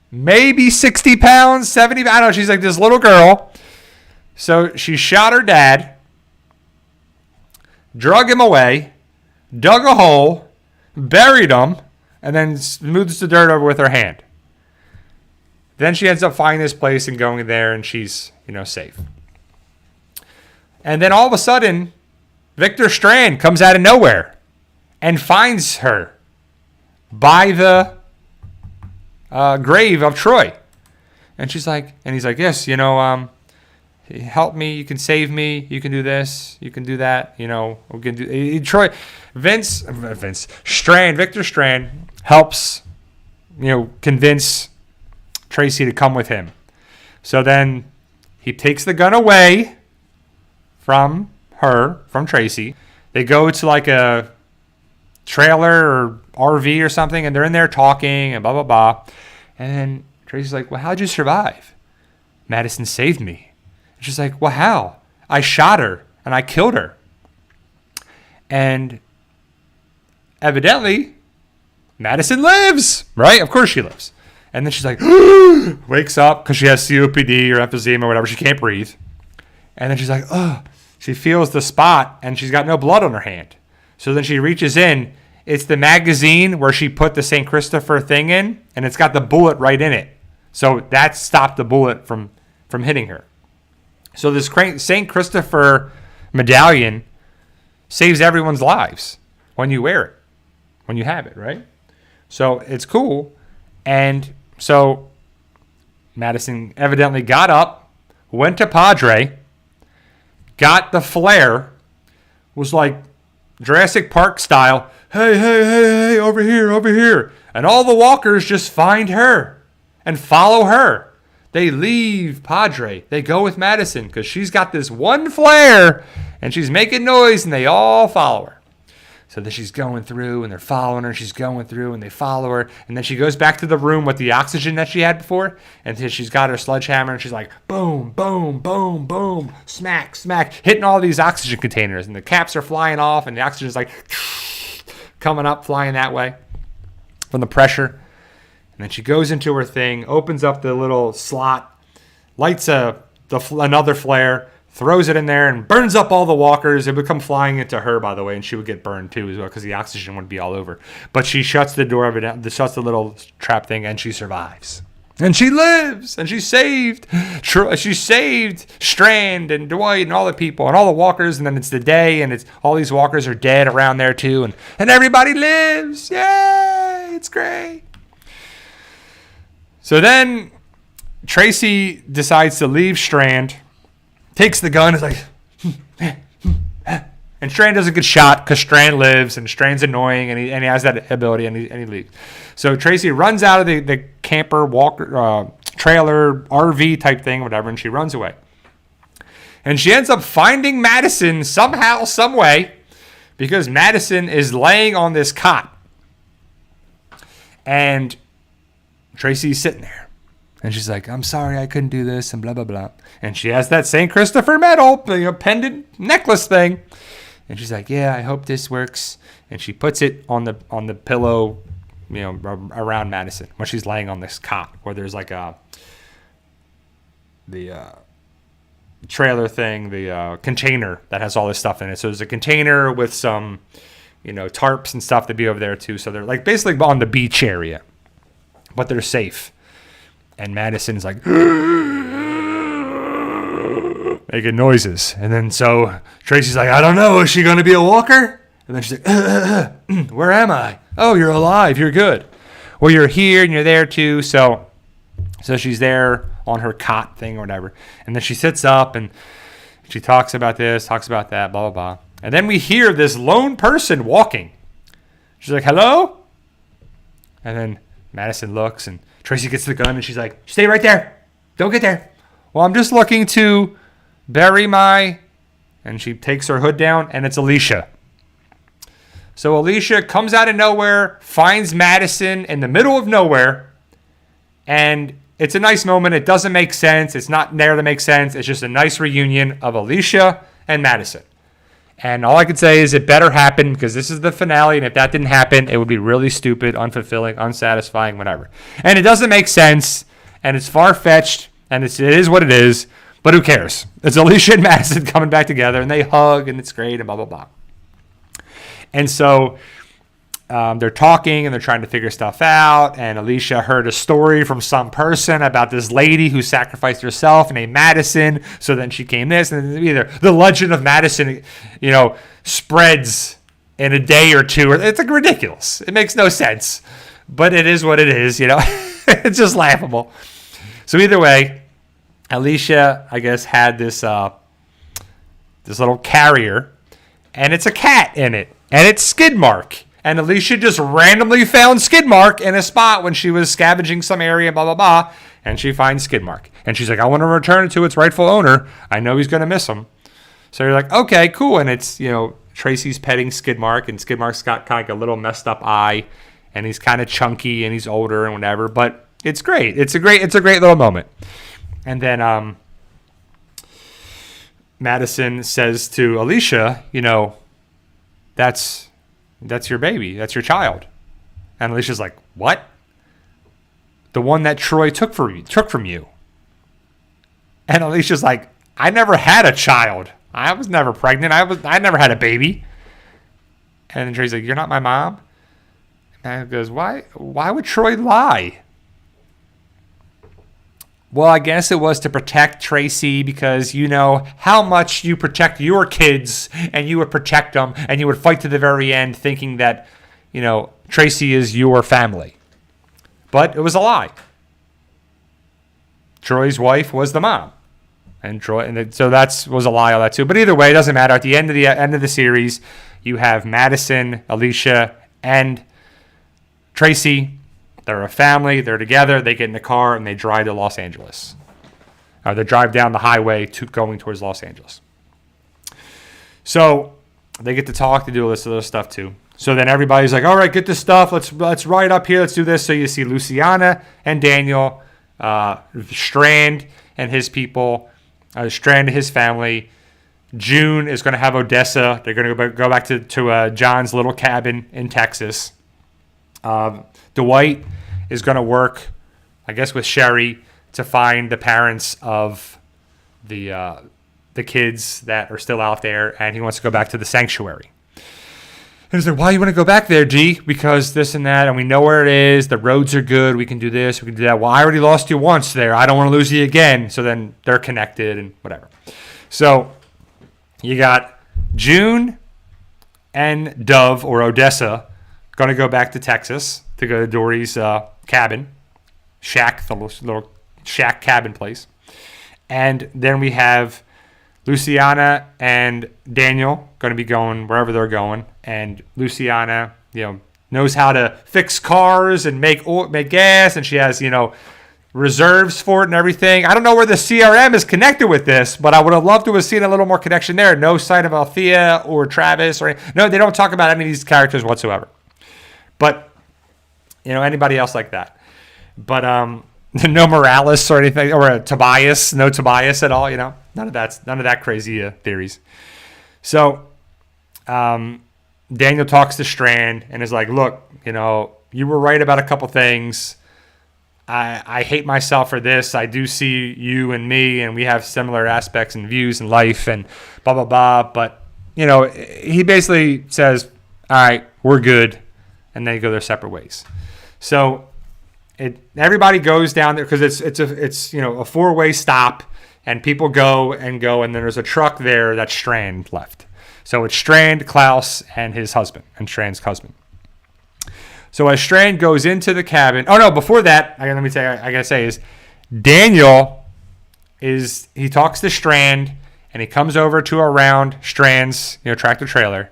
Maybe 60 pounds, 70 pounds. I don't know. She's like this little girl. So she shot her dad, drug him away, dug a hole, buried him, and then smooths the dirt over with her hand. Then she ends up finding this place and going there, and she's, safe. And then all of a sudden, Victor Strand comes out of nowhere and finds her by the grave of Troy. And she's like, and he's like, yes, help me, you can save me, you can do this, you can do that, we can do Troy. Victor Strand helps, convince Tracy to come with him. So then he takes the gun away from Tracy. They go to like a trailer or RV or something, and they're in there talking and blah, blah, blah. And then Tracy's like, well, how'd you survive? Madison saved me. And she's like, well, how? I shot her and I killed her. And evidently, Madison lives, right? Of course she lives. And then she's like, wakes up because she has COPD or emphysema or whatever. She can't breathe. And then she's like, oh, she feels the spot and she's got no blood on her hand. So then she reaches in. It's the magazine where she put the St. Christopher thing in, and it's got the bullet right in it. So that stopped the bullet from hitting her. So this St. Christopher medallion saves everyone's lives when you wear it, when you have it, right? So it's cool. And so Madison evidently got up, went to Padre, got the flare, was like Jurassic Park style, hey, over here. And all the walkers just find her and follow her. They leave Padre. They go with Madison because she's got this one flare and she's making noise, and they all follow her. So then she's going through and they're following her. She's going through and they follow her. And then she goes back to the room with the oxygen that she had before. And she's got her sledgehammer and she's like, boom, boom, boom, boom, smack, smack, hitting all these oxygen containers. And the caps are flying off and the oxygen is like coming up, flying that way from the pressure. And then she goes into her thing, opens up the little slot, lights another flare, throws it in there, and burns up all the walkers. It would come flying into her, by the way, and she would get burned too as well because the oxygen would be all over. But she shuts the door of it, shuts the little trap thing, and she survives. And she lives, and she saved Strand and Dwight and all the people and all the walkers. And then it's the day, and it's all these walkers are dead around there too, and everybody lives. Yay! It's great. So then Tracy decides to leave Strand, takes the gun, is like, and Strand does a good shot because Strand lives, and Strand's annoying, and he has that ability, and he leaves. So Tracy runs out of the camper, walker, trailer, RV type thing, whatever, and she runs away. And she ends up finding Madison somehow, some way, because Madison is laying on this cot. And Tracy's sitting there. And she's like, I'm sorry I couldn't do this, and blah, blah, blah. And she has that St. Christopher medal, pendant necklace thing. And she's like, yeah, I hope this works. And she puts it on the pillow, around Madison when she's laying on this cot where there's like the trailer thing, the container that has all this stuff in it. So there's a container with some, tarps and stuff to be over there too. So they're like basically on the beach area, but they're safe. And Madison's like making noises. And then so Tracy's like, I don't know, is she going to be a walker? And then she's like, where am I? Oh, you're alive. You're good. Well, you're here and you're there too. So she's there on her cot thing or whatever. And then she sits up and she talks about this, talks about that, blah, blah, blah. And then we hear this lone person walking. She's like, hello? And then Madison looks and Tracy gets the gun and she's like, stay right there. Don't get there. Well, I'm just looking to bury my... And she takes her hood down and it's Alicia. So Alicia comes out of nowhere, finds Madison in the middle of nowhere, and it's a nice moment. It doesn't make sense. It's not there to make sense. It's just a nice reunion of Alicia and Madison. And all I could say is it better happen because this is the finale, and if that didn't happen, it would be really stupid, unfulfilling, unsatisfying, whatever. And it doesn't make sense, and it's far-fetched, and it is what it is, but who cares? It's Alicia and Madison coming back together, and they hug, and it's great, and blah, blah, blah. And so they're talking and they're trying to figure stuff out. And Alicia heard a story from some person about this lady who sacrificed herself named Madison. So then she came this. And either the legend of Madison, spreads in a day or two. It's like ridiculous. It makes no sense. But it is what it is, It's just laughable. So either way, Alicia, I guess, had this little carrier. And it's a cat in it. And it's Skidmark. And Alicia just randomly found Skidmark in a spot when she was scavenging some area, blah, blah, blah. And she finds Skidmark. And she's like, I want to return it to its rightful owner. I know he's going to miss him. So you're like, okay, cool. And it's, Tracy's petting Skidmark. And Skidmark's got kind of like a little messed up eye. And he's kind of chunky and he's older and whatever. But it's great. It's a great little moment. And then Madison says to Alicia, that's your baby. That's your child. And Alicia's like, what? The one that Troy took from you. And Alicia's like, I never had a child. I was never pregnant. I never had a baby. And then Troy's like, you're not my mom? And he goes, why would Troy lie? Well, I guess it was to protect Tracy because you know how much you protect your kids and you would protect them and you would fight to the very end thinking that, Tracy is your family. But it was a lie. Troy's wife was the mom. So that was a lie, all that too. But either way, it doesn't matter. At the end of the series, you have Madison, Alicia, and Tracy. They're a family. They're together. They get in the car and they drive to Los Angeles. They drive down the highway going towards Los Angeles. So they get to talk. They do all this other stuff too. So then everybody's like, all right, get this stuff. Let's ride up here. Let's do this. So you see Luciana and Daniel, Strand and his people, Strand and his family. June is going to have Odessa. They're going to go back to John's little cabin in Texas. Dwight is going to work, I guess, with Sherry to find the parents of the kids that are still out there, and he wants to go back to the sanctuary. And he's like, why you want to go back there, G? Because this and that, and we know where it is. The roads are good. We can do this. We can do that. Well, I already lost you once there. I don't want to lose you again. So then they're connected and whatever. So you got June and Dove, or Odessa, going to go back to Texas to go to Dory's cabin, shack, the little shack cabin place. And then we have Luciana and Daniel going to be going wherever they're going. And Luciana, knows how to fix cars and make gas, and she has, reserves for it and everything. I don't know where the CRM is connected with this, but I would have loved to have seen a little more connection there. No sign of Althea or Travis no, they don't talk about any of these characters whatsoever. But anybody else like that. But no Morales or anything, or Tobias, no Tobias at all. None of that crazy theories. So Daniel talks to Strand and is like, look, you were right about a couple things. I hate myself for this. I do see you and me, and we have similar aspects and views in life and blah, blah, blah. But, he basically says, all right, we're good. And they go their separate ways. So everybody goes down there because it's a four-way stop, and people go, and then there's a truck there that's Strand left. So it's Strand, Klaus, and his husband, and Strand's husband. So as Strand goes into the cabin, before that, I gotta say is Daniel he talks to Strand, and he comes over to around Strand's tractor trailer,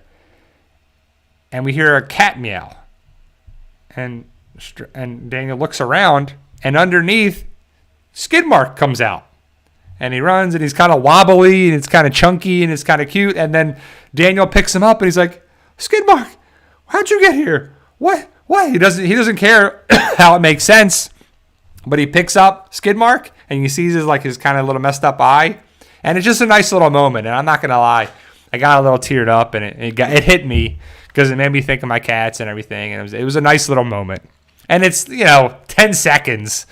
and we hear a cat meow, and Daniel looks around, and underneath, skid mark comes out. And he runs, and he's kind of wobbly, and it's kind of chunky, and it's kind of cute. And then Daniel picks him up, and he's like, Skid Mark, how'd you get here? What? He doesn't care how it makes sense. But he picks up Skid Mark, and he sees his kind of little messed up eye. And it's just a nice little moment. And I'm not going to lie, I got a little teared up, and it hit me because it made me think of my cats and everything. And it was a nice little moment. And it's, 10 seconds.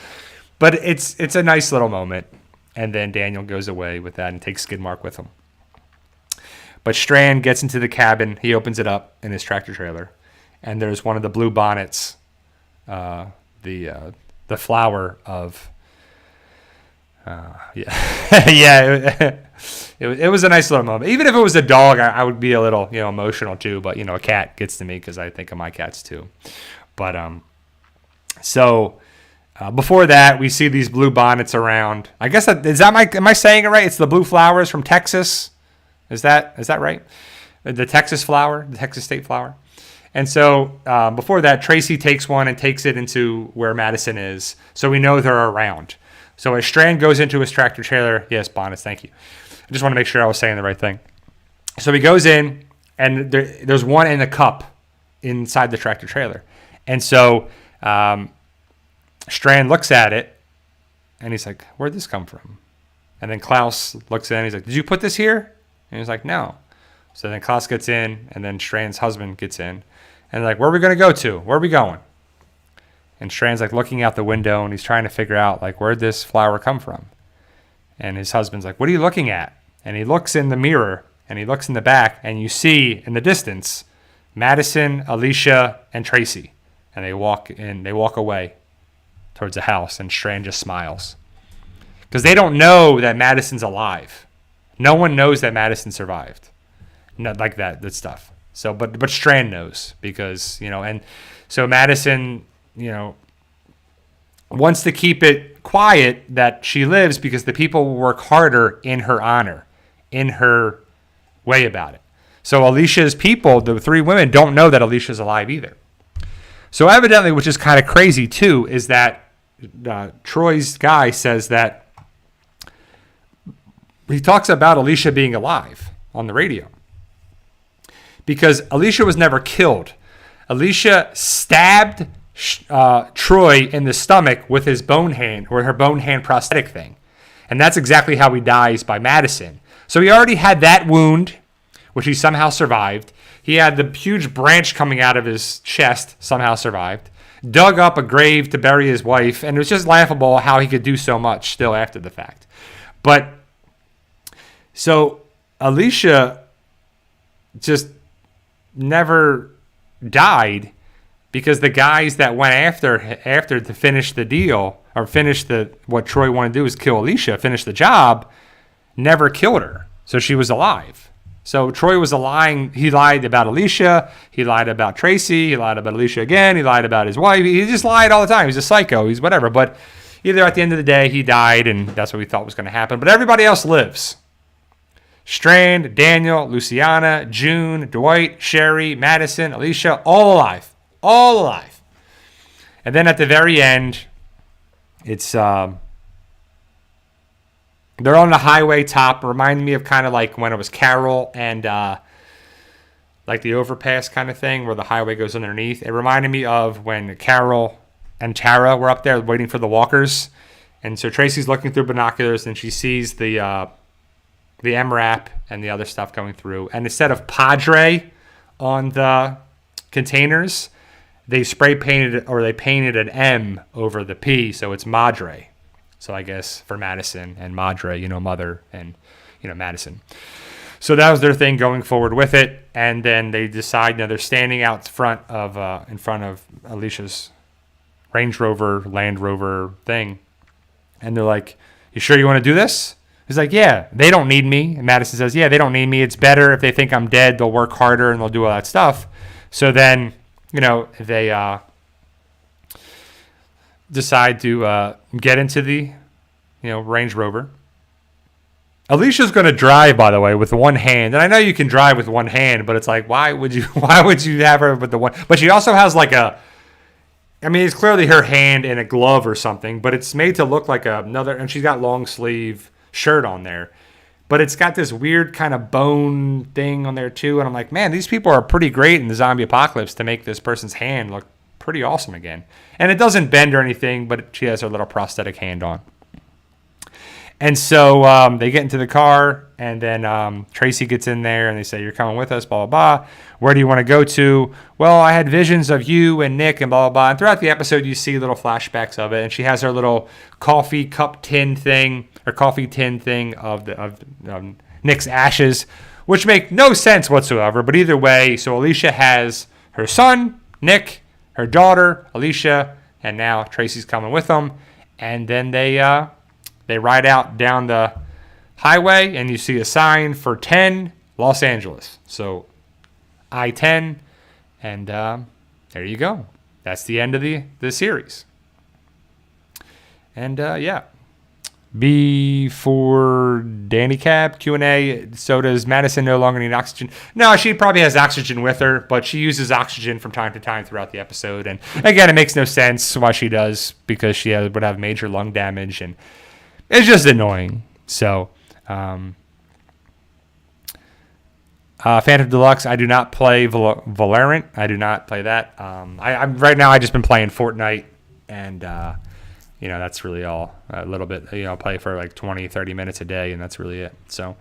But it's a nice little moment. And then Daniel goes away with that and takes Skid Mark with him. But Strand gets into the cabin. He opens it up in his tractor trailer. And there's one of the blue bonnets, the flower of... yeah, it was a nice little moment. Even if it was a dog, I would be a little emotional too. But, a cat gets to me because I think of my cats too. But so... before that, we see these blue bonnets around. I guess am I saying it right? It's the blue flowers from Texas. Is that right? The Texas flower, the Texas state flower. And so before that, Tracy takes one and takes it into where Madison is. So we know they're around. So as Strand goes into his tractor trailer, yes, bonnets, thank you. I just want to make sure I was saying the right thing. So he goes in, and there's one in a cup inside the tractor trailer. And so Strand looks at it, and he's like, where'd this come from? And then Klaus looks in, and he's like, did you put this here? And he's like, no. So then Klaus gets in, and then Strand's husband gets in. And they're like, where are we going to go to? Where are we going? And Strand's like looking out the window, and he's trying to figure out, where'd this flower come from? And his husband's like, what are you looking at? And he looks in the mirror, and he looks in the back, and you see in the distance Madison, Alicia, and Tracy. And they walk away towards the house, and Strand just smiles. Because they don't know that Madison's alive. No one knows that Madison survived. Not like that stuff. So, but Strand knows because, and so Madison, wants to keep it quiet that she lives because the people will work harder in her honor, in her way about it. So Alicia's people, the three women, don't know that Alicia's alive either. So evidently, which is kind of crazy too, is that Troy's guy says that he talks about Alicia being alive on the radio. Because Alicia was never killed. Alicia stabbed Troy in the stomach with his bone hand, or her bone hand prosthetic thing. And that's exactly how he dies by Madison. So he already had that wound, which he somehow survived. He had the huge branch coming out of his chest, somehow survived. Dug up a grave to bury his wife. And it was just laughable how he could do so much still after the fact. But so Alicia just never died because the guys that went after to finish the deal or finish what Troy wanted to do is kill Alicia, finish the job, never killed her. So she was alive. So Troy was lying. He lied about Alicia. He lied about Tracy. He lied about Alicia again. He lied about his wife. He just lied all the time. He's a psycho. He's whatever. But either at the end of the day, he died, and that's what we thought was going to happen. But everybody else lives. Strand, Daniel, Luciana, June, Dwight, Sherry, Madison, Alicia, all alive. All alive. And then at the very end, it's they're on the highway top. Reminded me of kind of like when it was Carol and like the overpass kind of thing where the highway goes underneath. It reminded me of when Carol and Tara were up there waiting for the walkers. And so Tracy's looking through binoculars and she sees the MRAP and the other stuff going through. And instead of Padre on the containers, they spray painted or they painted an M over the P, so it's Madre. So I guess for Madison and Madre, mother and, Madison. So that was their thing going forward with it. And then they decide, they're standing out in front of Alicia's Range Rover, Land Rover thing. And they're like, you sure you want to do this? He's like, yeah, they don't need me. And Madison says, yeah, they don't need me. It's better if they think I'm dead. They'll work harder and they'll do all that stuff. So then, they decide to get into the, Range Rover. Alicia's going to drive, by the way, with one hand. And I know you can drive with one hand, but it's like, why would you have her with the one? But she also has like it's clearly her hand in a glove or something, but it's made to look like another, and she's got long sleeve shirt on there. But it's got this weird kind of bone thing on there too. And I'm like, man, these people are pretty great in the zombie apocalypse to make this person's hand look pretty awesome again. And it doesn't bend or anything, but she has her little prosthetic hand on. And so they get into the car, and then Tracy gets in there, and they say, you're coming with us, blah, blah, blah. Where do you want to go to? Well, I had visions of you and Nick and blah, blah, blah. And throughout the episode, you see little flashbacks of it. And she has her little coffee tin thing of Nick's ashes, which make no sense whatsoever. But either way, so Alicia has her son, Nick, her daughter, Alicia, and now Tracy's coming with them. And then they ride out down the highway, and you see a sign for 10 Los Angeles. So I-10, and there you go. That's the end of the series. And yeah. B for Danny Cab, Q&A. So does Madison no longer need oxygen? No, she probably has oxygen with her, but she uses oxygen from time to time throughout the episode. And again, it makes no sense why she does, because she would have major lung damage, and it's just annoying. So, Phantom Deluxe, I do not play Valorant. I do not play that. I'm right now, I've just been playing Fortnite, and that's really all. A little bit, I'll play for like 20, 30 minutes a day, and that's really it. So,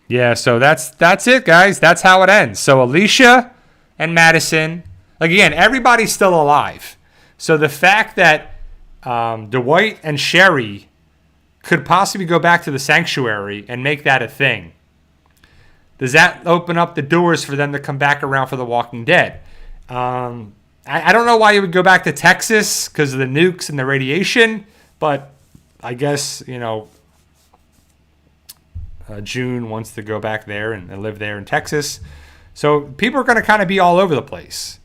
yeah, so that's it, guys. That's how it ends. So Alicia and Madison, like, again, everybody's still alive. So the fact that Dwight and Sherry could possibly go back to the sanctuary and make that a thing, does that open up the doors for them to come back around for The Walking Dead? I don't know why you would go back to Texas because of the nukes and the radiation, but I guess, June wants to go back there and live there in Texas. So people are going to kind of be all over the place.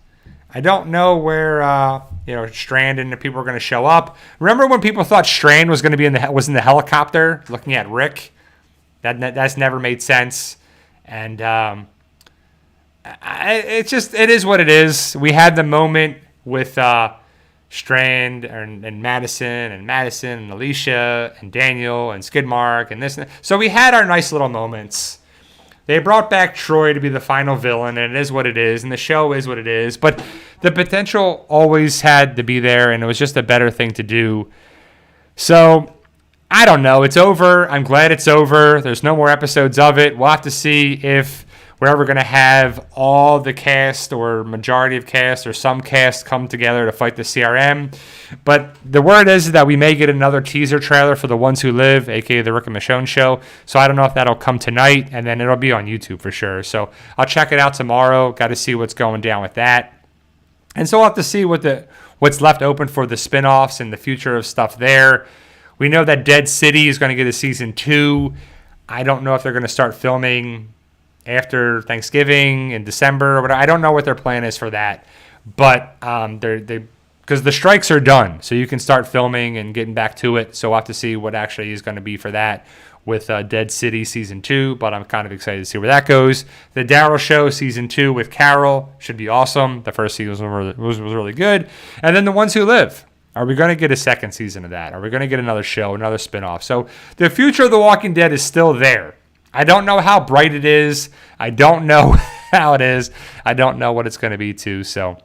I don't know where, Strand and the people are going to show up. Remember when people thought Strand was going to be in the helicopter looking at Rick? That's never made sense. And it is what it is. We had the moment with Strand and Madison and Alicia and Daniel and Skidmark and this. So we had our nice little moments. They brought back Troy to be the final villain, and it is what it is, and the show is what it is. But the potential always had to be there, and it was just a better thing to do. So I don't know. It's over. I'm glad it's over. There's no more episodes of it. We'll have to see if where we're going to have all the cast or majority of cast or some cast come together to fight the CRM. But the word is that we may get another teaser trailer for The Ones Who Live, aka the Rick and Michonne show. So I don't know if that'll come tonight, and then it'll be on YouTube for sure. So I'll check it out tomorrow. Got to see what's going down with that. And so we'll have to see what's left open for the spinoffs and the future of stuff there. We know that Dead City is going to get a season 2. I don't know if they're going to start filming after Thanksgiving in December or whatever. I don't know what their plan is for that, but they because the strikes are done, so you can start filming and getting back to it. So we'll have to see what actually is going to be for that with Dead City season 2, but I'm kind of excited to see where that goes. The Daryl Show season 2 with Carol should be awesome. The first season was really good, and then The Ones Who Live. Are we going to get a second season of that? Are we going to get another show, another spinoff? So the future of The Walking Dead is still there. I don't know how bright it is. I don't know how it is. I don't know what it's going to be too. So,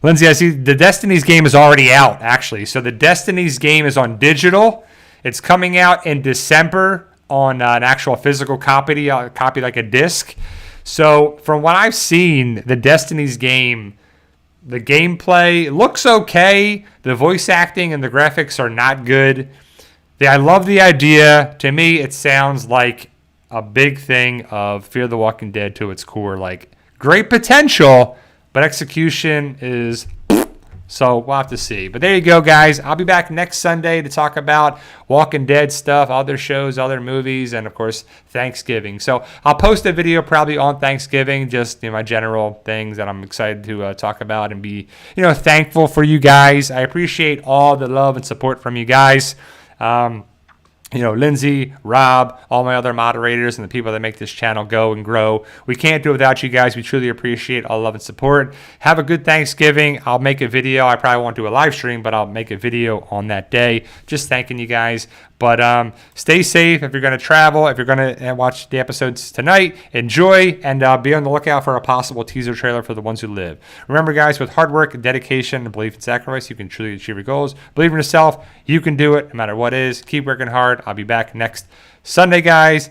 Lindsay, I see the Destiny's game is already out, actually. So the Destiny's game is on digital. It's coming out in December on an actual physical copy like a disc. So from what I've seen, the Destiny's game, the gameplay looks okay. The voice acting and the graphics are not good. I love the idea. To me, it sounds like a big thing of Fear the Walking Dead to its core. Like, great potential, but execution is... So we'll have to see. But there you go, guys. I'll be back next Sunday to talk about Walking Dead stuff, other shows, other movies, and, of course, Thanksgiving. So I'll post a video probably on Thanksgiving, just my general things that I'm excited to talk about and be thankful for you guys. I appreciate all the love and support from you guys. Lindsay, Rob, all my other moderators and the people that make this channel go and grow. We can't do it without you guys. We truly appreciate all love and support. Have a good Thanksgiving. I'll make a video. I probably won't do a live stream, but I'll make a video on that day just thanking you guys. But stay safe if you're going to travel. If you're going to watch the episodes tonight, enjoy, and be on the lookout for a possible teaser trailer for The Ones Who Live. Remember, guys, with hard work, dedication, and belief and sacrifice, you can truly achieve your goals. Believe in yourself. You can do it no matter what it is. Keep working hard. I'll be back next Sunday, guys.